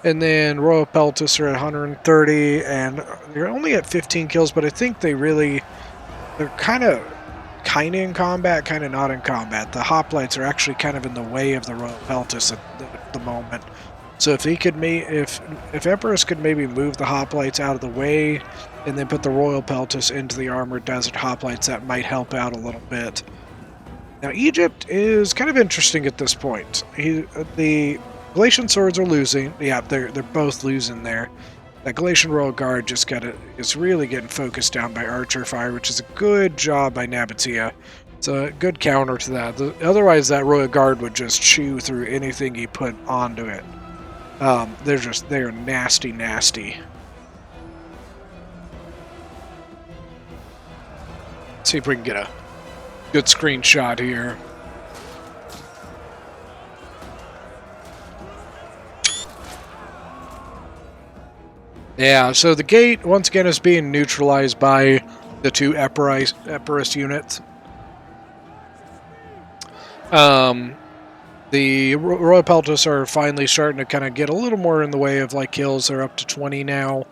And then Royal Peltis are at 130, and they're only at 15 kills, but I think they're kind of in combat, kind of not in combat. The hoplites are actually kind of in the way of the Royal Peltis at the moment. So if he could, if Empress could maybe move the hoplites out of the way, and then put the Royal Peltis into the Armored Desert Hoplites, that might help out a little bit. Now Egypt is kind of interesting at this point. The Galatian swords are losing. Yeah, they're both losing there. That Galatian Royal Guard is really getting focused down by archer fire, which is a good job by Nabatea. It's a good counter to that. Otherwise, that Royal Guard would just chew through anything he put onto it. They're nasty, nasty. Let's see if we can get a good screenshot here. Yeah, so the gate, once again, is being neutralized by the two Epirus units. The Royal Peltis are finally starting to kind of get a little more in the way of like kills. They're up to 20 now.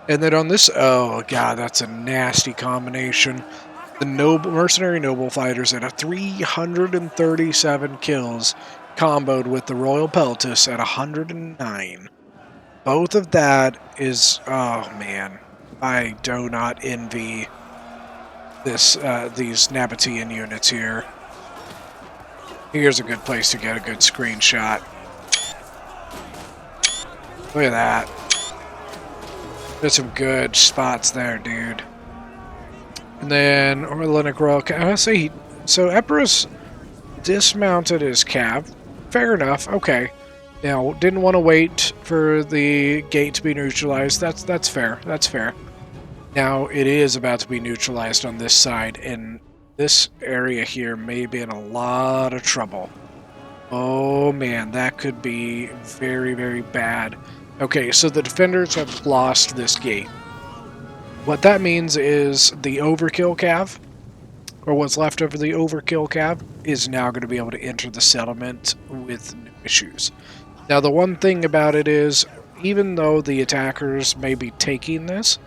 And then on this, oh god, that's a nasty combination. The mercenary noble fighters at a 337 kills, comboed with the Royal Peltis at 109. Both of that is, oh man, I do not envy these Nabatean units here. Here's a good place to get a good screenshot. Look at that. There's some good spots there, dude. And then Orlinic Royal Cav. So Epirus dismounted his cav. Fair enough. Okay. Now, didn't want to wait for the gate to be neutralized. That's fair. That's fair. Now, it is about to be neutralized on this side, and this area here may be in a lot of trouble. Oh man, that could be very, very bad. Okay, so the defenders have lost this gate. What that means is the overkill cav, or what's left of the overkill cav, is now going to be able to enter the settlement with no issues. Now, the one thing about it is, even though the attackers may be taking this,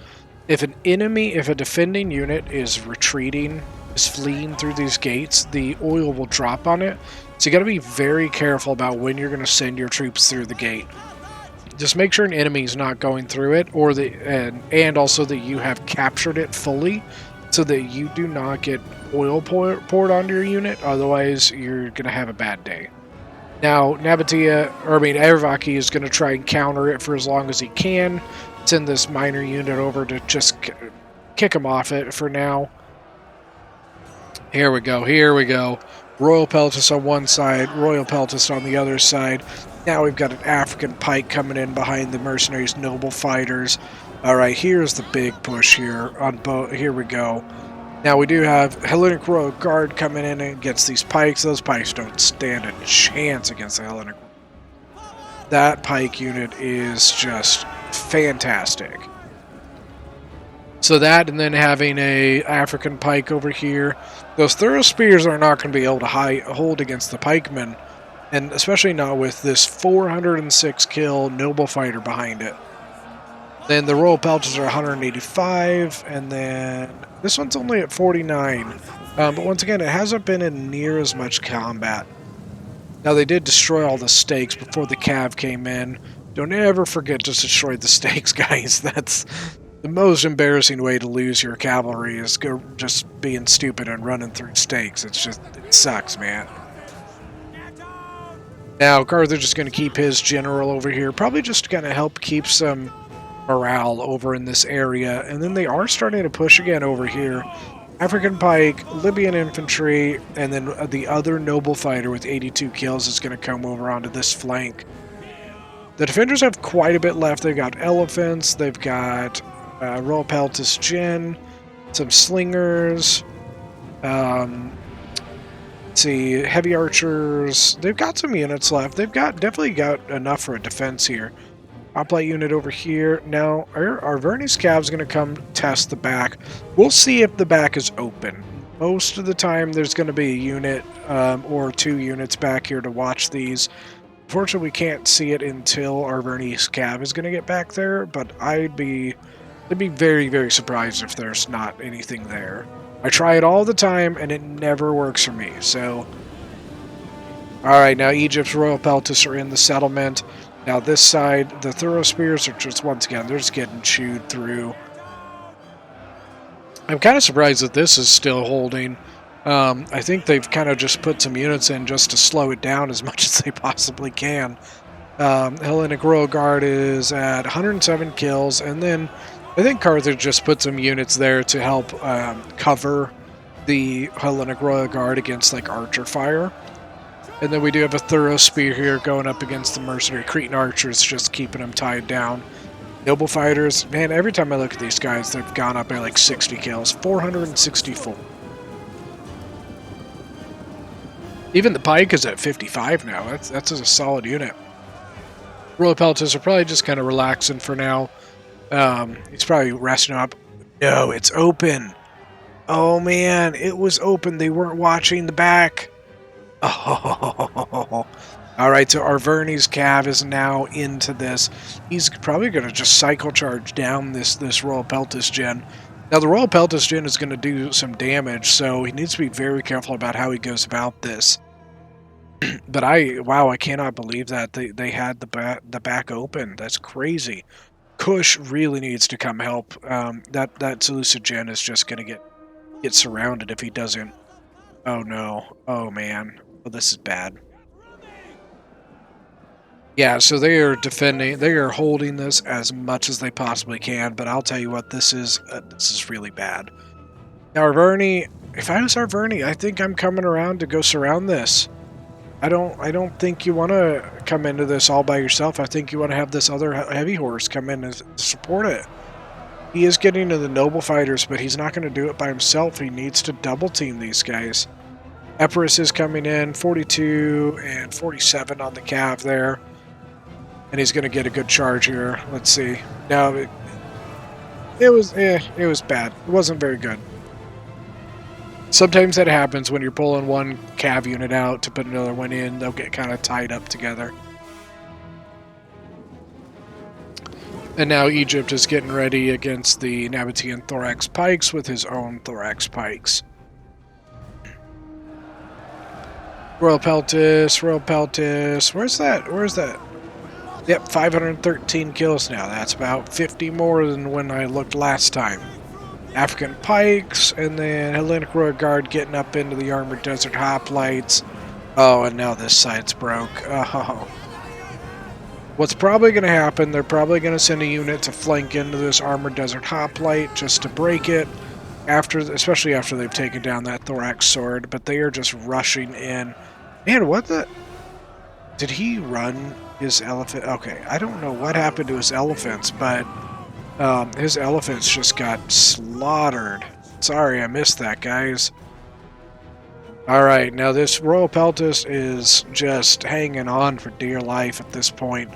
if a defending unit is retreating, is fleeing through these gates, the oil will drop on it. So you got to be very careful about when you're going to send your troops through the gate. Just make sure an enemy's not going through it, or and also that you have captured it fully, so that you do not get oil poured onto your unit. Otherwise, you're going to have a bad day. Now, Aravaki is going to try and counter it for as long as he can. Send this minor unit over to just kick him off it for now. Here we go, here we go. Royal Peltis on one side, Royal Peltis on the other side. Now we've got an African pike coming in behind the mercenaries, noble fighters. Alright, here's the big push here on both. Here we go. Now we do have Hellenic Royal Guard coming in against these pikes. Those pikes don't stand a chance against the Hellenic. That pike unit is just fantastic. So that, and then having a African pike over here. Those thorough spears are not going to be able to hold against the pikemen, and especially not with this 406 kill noble fighter behind it. Then the Royal Peltis are 185, and then this one's only at 49. But once again, it hasn't been in near as much combat. Now, they did destroy all the stakes before the cav came in. Don't ever forget to destroy the stakes, guys. That's the most embarrassing way to lose your cavalry, is just being stupid and running through stakes. It sucks, man. Now, Carthage is going to keep his general over here, probably just to kind of help keep some morale over in this area. And then they are starting to push again over here. African pike, Libyan infantry, and then the other noble fighter with 82 kills is going to come over onto this flank. The defenders have quite a bit left. They've got elephants, they've got Royal Peltis Gen, some slingers, let's see, heavy archers. They've got some units left. They've definitely got enough for a defense here. Hoplite unit over here. Now, our Verni's Cav's going to come test the back. We'll see if the back is open. Most of the time, there's going to be a unit or 2 units back here to watch these. Unfortunately, we can't see it until our Verni's Cav is going to get back there, but I'd be very, very surprised if there's not anything there. I try it all the time, and it never works for me, so... Alright, now Egypt's Royal Peltis are in the settlement. Now this side, the Thorough Spears are just, once again, they're just getting chewed through. I'm kind of surprised that this is still holding. I think they've kind of just put some units in just to slow it down as much as they possibly can. Hellenic Royal Guard is at 107 kills, and then I think Carthage just put some units there to help cover the Hellenic Royal Guard against like archer fire. And then we do have a Thorough Spear here going up against the mercenary Cretan archers, just keeping them tied down. Noble Fighters, man, every time I look at these guys, they've gone up by like 60 kills. 464. Even the Pike is at 55 now. That's a solid unit. Royal Peltis are probably just kind of relaxing for now. He's probably resting up. No, it's open. Oh, man, it was open. They weren't watching the back. Oh, all right, so our Verni's Cav is now into this. He's probably going to just cycle charge down this Royal Peltis gen. Now, the Royal Peltis gen is going to do some damage, so he needs to be very careful about how he goes about this. But wow, I cannot believe that they had the back open. That's crazy. Kush really needs to come help. That Seleucid gen is just going to get surrounded if he doesn't. Oh no. Oh man. Oh, this is bad. Yeah, so they are defending. They are holding this as much as they possibly can. But I'll tell you what, this is really bad. Now, Arverni, if I was Arverni, I think I'm coming around to go surround this. I don't think you want to come into this all by yourself. I think you want to have this other heavy horse come in and support it. He is getting to the noble fighters, but he's not going to do it by himself. He needs to double team these guys. Epirus is coming in, 42 and 47 on the Cav there. And he's going to get a good charge here. Let's see. No, it was bad. It wasn't very good. Sometimes that happens when you're pulling one Cav unit out to put another one in. They'll get kind of tied up together. And now Egypt is getting ready against the Nabatean Thorax Pikes with his own Thorax Pikes. Royal Peltis, where's that? Yep, 513 kills now. That's about 50 more than when I looked last time. African Pikes, and then Hellenic Royal Guard getting up into the Armored Desert Hoplites. Oh, and now this side's broke. Oh. What's probably going to happen, they're probably going to send a unit to flank into this Armored Desert Hoplite just to break it, especially after they've taken down that Thorax Sword, but they are just rushing in. Man, what the... Did he run his elephant? Okay, I don't know what happened to his elephants, but his elephants just got slaughtered. Sorry, I missed that, guys. Alright, now this Royal Peltis is just hanging on for dear life at this point.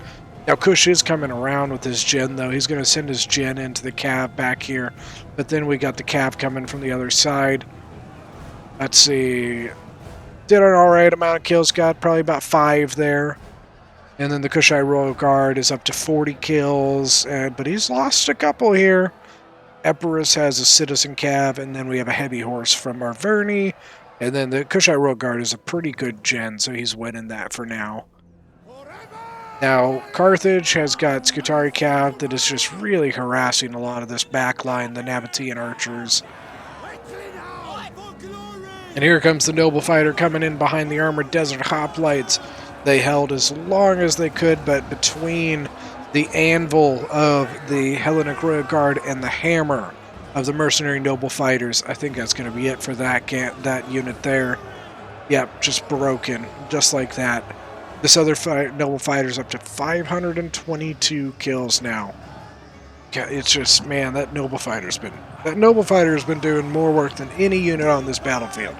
Now Kush is coming around with his gen, though. He's going to send his gen into the Cav back here. But then we got the Cav coming from the other side. Let's see. Did an alright amount of kills, got probably about 5 there. And then the Kushite Royal Guard is up to 40 kills, but he's lost a couple here. Epirus has a Citizen Cav, and then we have a heavy horse from Arverni. And then the Kushite Royal Guard is a pretty good gen, so he's winning that for now. Now, Carthage has got Scutari Cav that is just really harassing a lot of this backline, the Nabatean archers. And here comes the Noble Fighter coming in behind the Armored Desert Hoplites. They held as long as they could, but between the anvil of the Hellenic Royal Guard and the hammer of the mercenary noble fighters, I think that's going to be it for that unit there. Yep, just broken, just like that. This other noble fighter's up to 522 kills now. It's just, man, that noble fighter's been doing more work than any unit on this battlefield.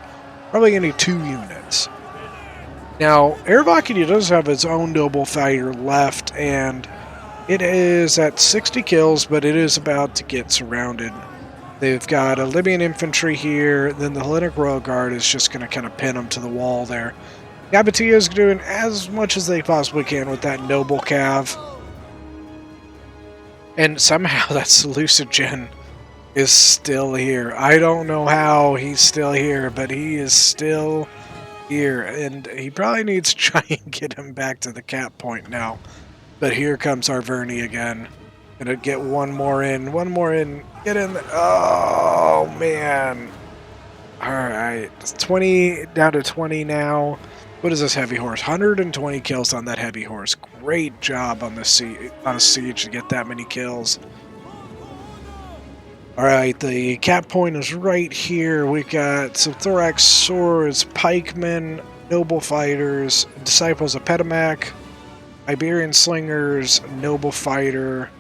Probably any 2 units. Now, Ervakidia does have his own noble fighter left, and It is at 60 kills, but it is about to get surrounded. They've got a Libyan infantry here, then the Hellenic Royal Guard is just going to kind of pin them to the wall there. Nabatea is doing as much as they possibly can with that noble cav. And somehow that Seleucid Gen is still here. I don't know how he's still here, but he is still here. And he probably needs to try and get him back to the cap point now. But here comes Arverni again. Gonna get one more in, get in there. Oh, man. Alright, 20 down to 20 now. What is this heavy horse? 120 kills on that heavy horse. Great job on this on a siege to get that many kills. Alright, the cap point is right here. We got some thorax swords, pikemen, noble fighters, disciples of Petamak, Iberian slingers, noble fighter,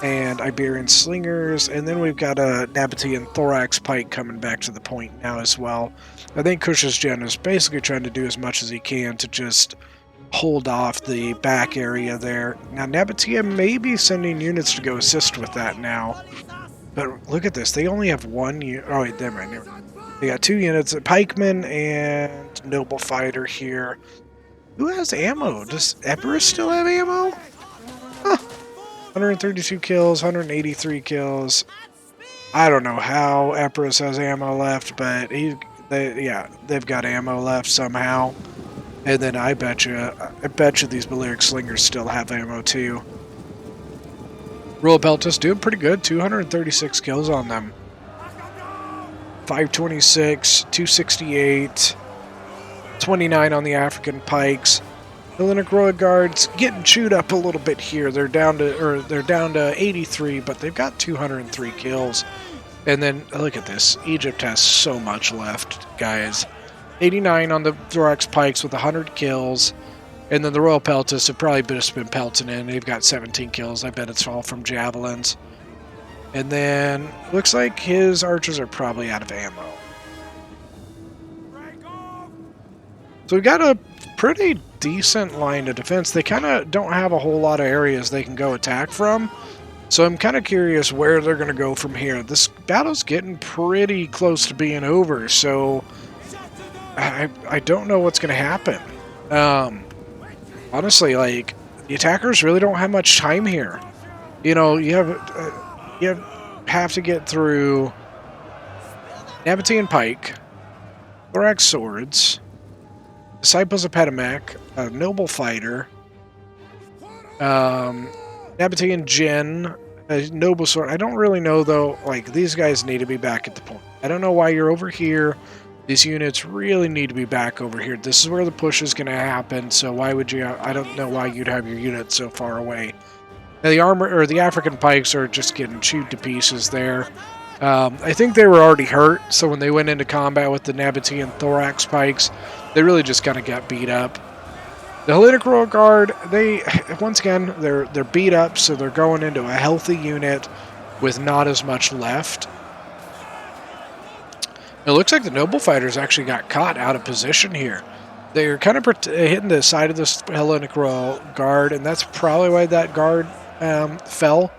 and Iberian slingers, and then we've got a Nabatean thorax pike coming back to the point now as well. I think Kush's Gen is basically trying to do as much as he can to just hold off the back area there. Now Nabatea may be sending units to go assist with that now, but look at this, they only have one unit. Oh wait, never mind. They got 2 units, a pikeman and noble fighter here. Who has ammo? Does Epirus still have ammo? Huh. 132 kills, 183 kills. I don't know how Epirus has ammo left, but they've got ammo left somehow. And then I bet you these Balearic slingers still have ammo too. Royal Peltas doing pretty good, 236 kills on them. 526, 268, 29 on the African pikes. Hellenic Royal Guards getting chewed up a little bit here. They're down to 83, but they've got 203 kills. And then look at this. Egypt has so much left, guys. 89 on the thorax pikes with 100 kills. And then the Royal Peltas have probably just been pelting in. They've got 17 kills. I bet it's all from javelins. And then looks like his archers are probably out of ammo. So we got a pretty decent line of defense. They kind of don't have a whole lot of areas they can go attack from. So I'm kind of curious where they're going to go from here. This battle's getting pretty close to being over, so I don't know what's going to happen. Honestly, like, the attackers really don't have much time here. You know, you have to get through Nabatean pike, thorax swords, disciples of Petamak, a noble fighter, Nabatean Gen, a noble sword. I don't really know, though. Like, these guys need to be back at the point. I don't know why you're over here. These units really need to be back over here. This is where the push is going to happen, so why would you... I don't know why you'd have your units so far away. Now, the African pikes are just getting chewed to pieces there. I think they were already hurt, so when they went into combat with the Nabatean thorax pikes, they really just kind of got beat up. The Hellenic Royal Guard, once again, they're beat up, so they're going into a healthy unit with not as much left. It looks like the noble fighters actually got caught out of position here. They're kind of hitting the side of this Hellenic Royal Guard, and that's probably why that guard fell.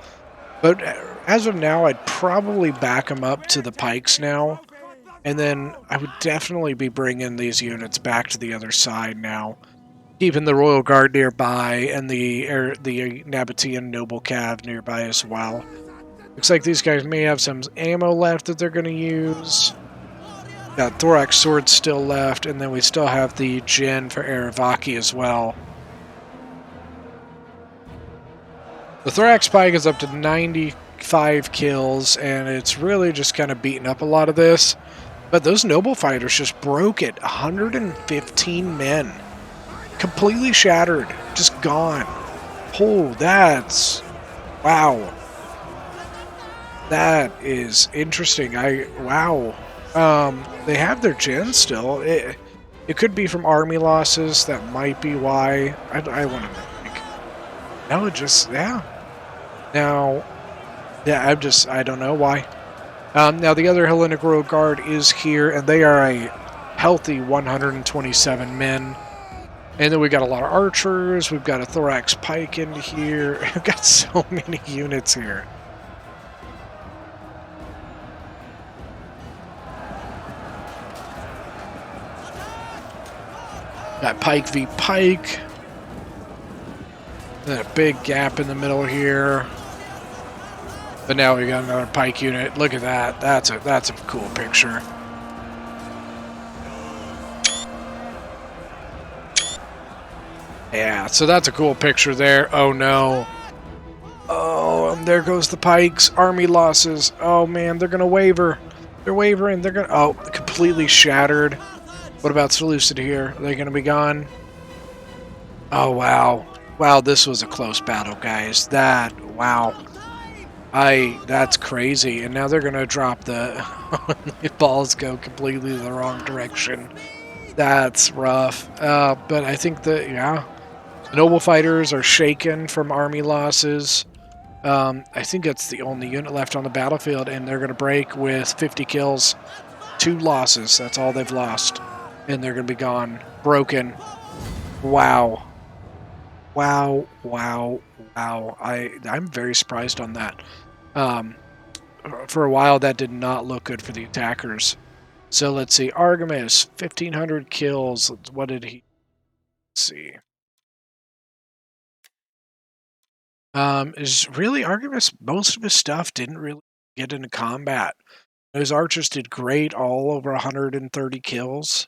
But as of now, I'd probably back them up to the pikes now. And then I would definitely be bringing these units back to the other side now. Keeping the Royal Guard nearby and the Nabatean Noble Cav nearby as well. Looks like these guys may have some ammo left that they're going to use. Got thorax swords still left, and then we still have the Gen for Aravaki as well. The thorax pike is up to 95 kills, and it's really just kind of beating up a lot of this. But those noble fighters just broke it. 115 men. Completely shattered. Just gone. Oh, that's... wow. That is interesting. Wow. They have their gen still. It could be from army losses. That might be why. I want to think. No, it just... yeah. Now... yeah, I don't know why. Now, the other Hellenic Royal Guard is here, and they are a healthy 127 men. And then we got a lot of archers. We've got a thorax pike in here. We've got so many units here. Got pike v pike. Then a big gap in the middle here. But now we got another pike unit. Look at that. That's a cool picture. Yeah, so that's a cool picture there. Oh no. Oh, and there goes the pikes. Army losses. Oh man, they're gonna waver. They're wavering. They're gonna. Oh, completely shattered. What about Seleucid here? Are they gonna be gone? Oh wow. Wow, this was a close battle, guys. Wow. That's crazy. And now they're gonna drop the balls go completely the wrong direction. That's rough. But I think that, yeah, the noble fighters are shaken from army losses. I think that's the only unit left on the battlefield, and they're going to break with 50 kills, 2 losses. That's all they've lost, and they're going to be gone, broken. Wow, wow, wow, wow. I'm very surprised on that. Um, for a while, that did not look good for the attackers. So let's see, Artemis, 1,500 kills. What did he? Let's see. Is really Artemis, most of his stuff didn't really get into combat. His archers did great, all over 130 kills.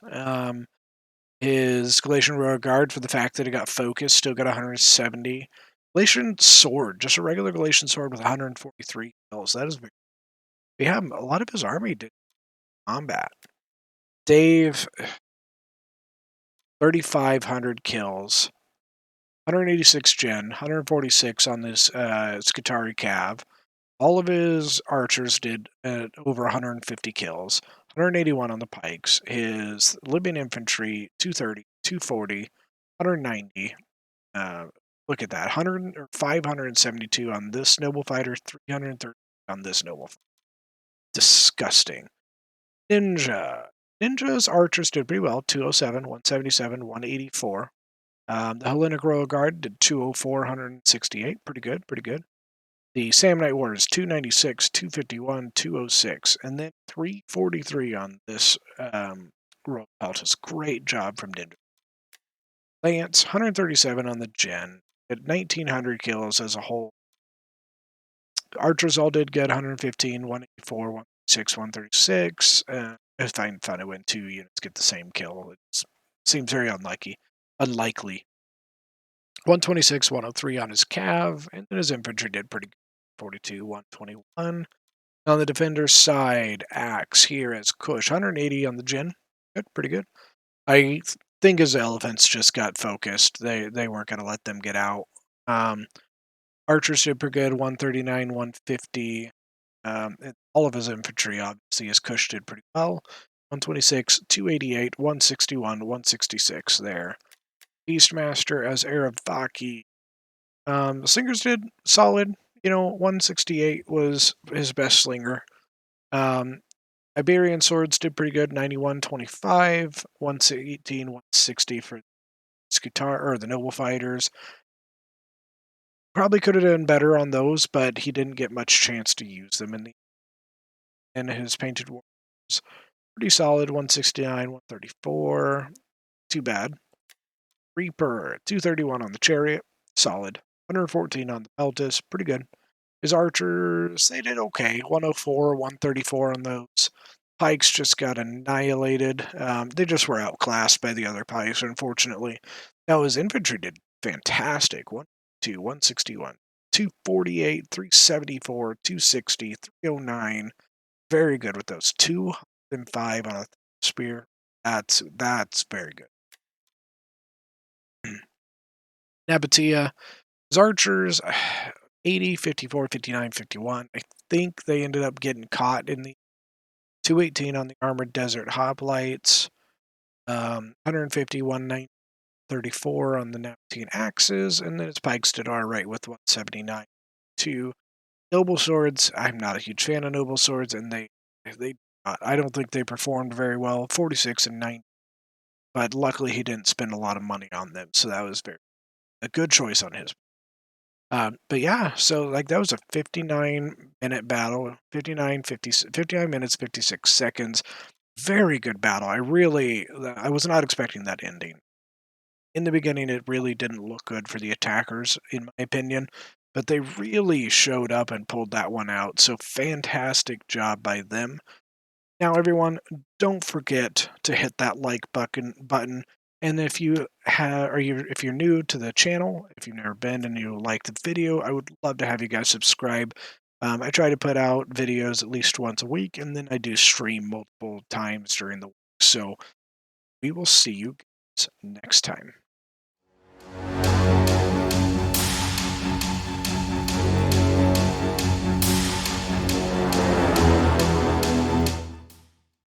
His Galatian Royal Guard, for the fact that it got focused, still got 170. Galatian Sword, just a regular Galatian Sword with 143 kills. That is very. Yeah, a lot of his army did combat. Dave, 3,500 kills. 186 gen, 146 on this Scutari Cav. All of his archers did over 150 kills. 181 on the pikes. His Libyan infantry, 230, 240, 190. Look at that. 100 or 572 on this noble fighter, 330 on this noble fighter. Disgusting. Ninja. Ninja's archers did pretty well. 207, 177, 184. The Hellenic Royal Guard did 204, 168. Pretty good, pretty good. The Samnite Warriors, 296, 251, 206, and then 343 on this Royal Peltas. Great job from Ninja. Lance, 137 on the Gen. At 1,900 kills as a whole. Archers all did good, 115, 184, 136, 136. I find funny when 2 units get the same kill. It seems very unlikely. 126, 103 on his Cav, and then his infantry did pretty good. 42, 121. On the defender's side, Axe here as Kush. 180 on the Jin. Good, pretty good. I think his elephants just got focused. They weren't going to let them get out. Archers did pretty good. 139, 150. All of his infantry, obviously, his Kush did pretty well. 126, 288, 161, 166 there. Beastmaster as Aravaki. The slingers did solid. 168 was his best slinger. Iberian swords did pretty good. 91, 25, 118, 160 for Scutar or the noble fighters. Probably could have done better on those, but he didn't get much chance to use them in his painted warriors. Pretty solid. 169, 134. Too bad. Reaper, 231 on the chariot. Solid. 114 on the Peltis. Pretty good. His archers, they did okay. 104, 134 on those. Pikes just got annihilated. They just were outclassed by the other pikes, unfortunately. Now, his infantry did fantastic. 102, 161, 248, 374, 260, 309. Very good with those. 205 on a spear. That's very good. Nabatea, his archers, 80, 54, 59, 51. I think they ended up getting caught in the 218 on the Armored Desert Hoplites, 150, 190, 34 on the Nabatean Axes, and then his pikes did all right with 179. 2 Noble Swords, I'm not a huge fan of Noble Swords, and I don't think they performed very well. 46 and 90. but luckily he didn't spend a lot of money on them, so that was a good choice on his. But yeah, so like that was a 59-minute battle, 59 minutes 56 seconds. Very good battle. I was not expecting that ending. In the beginning, it really didn't look good for the attackers, in my opinion, but they really showed up and pulled that one out. So fantastic job by them. Now, everyone, don't forget to hit that like button. And if you have, or if you're new to the channel, if you've never been and you like the video, I would love to have you guys subscribe. I try to put out videos at least once a week, and then I do stream multiple times during the week. So we will see you guys next time.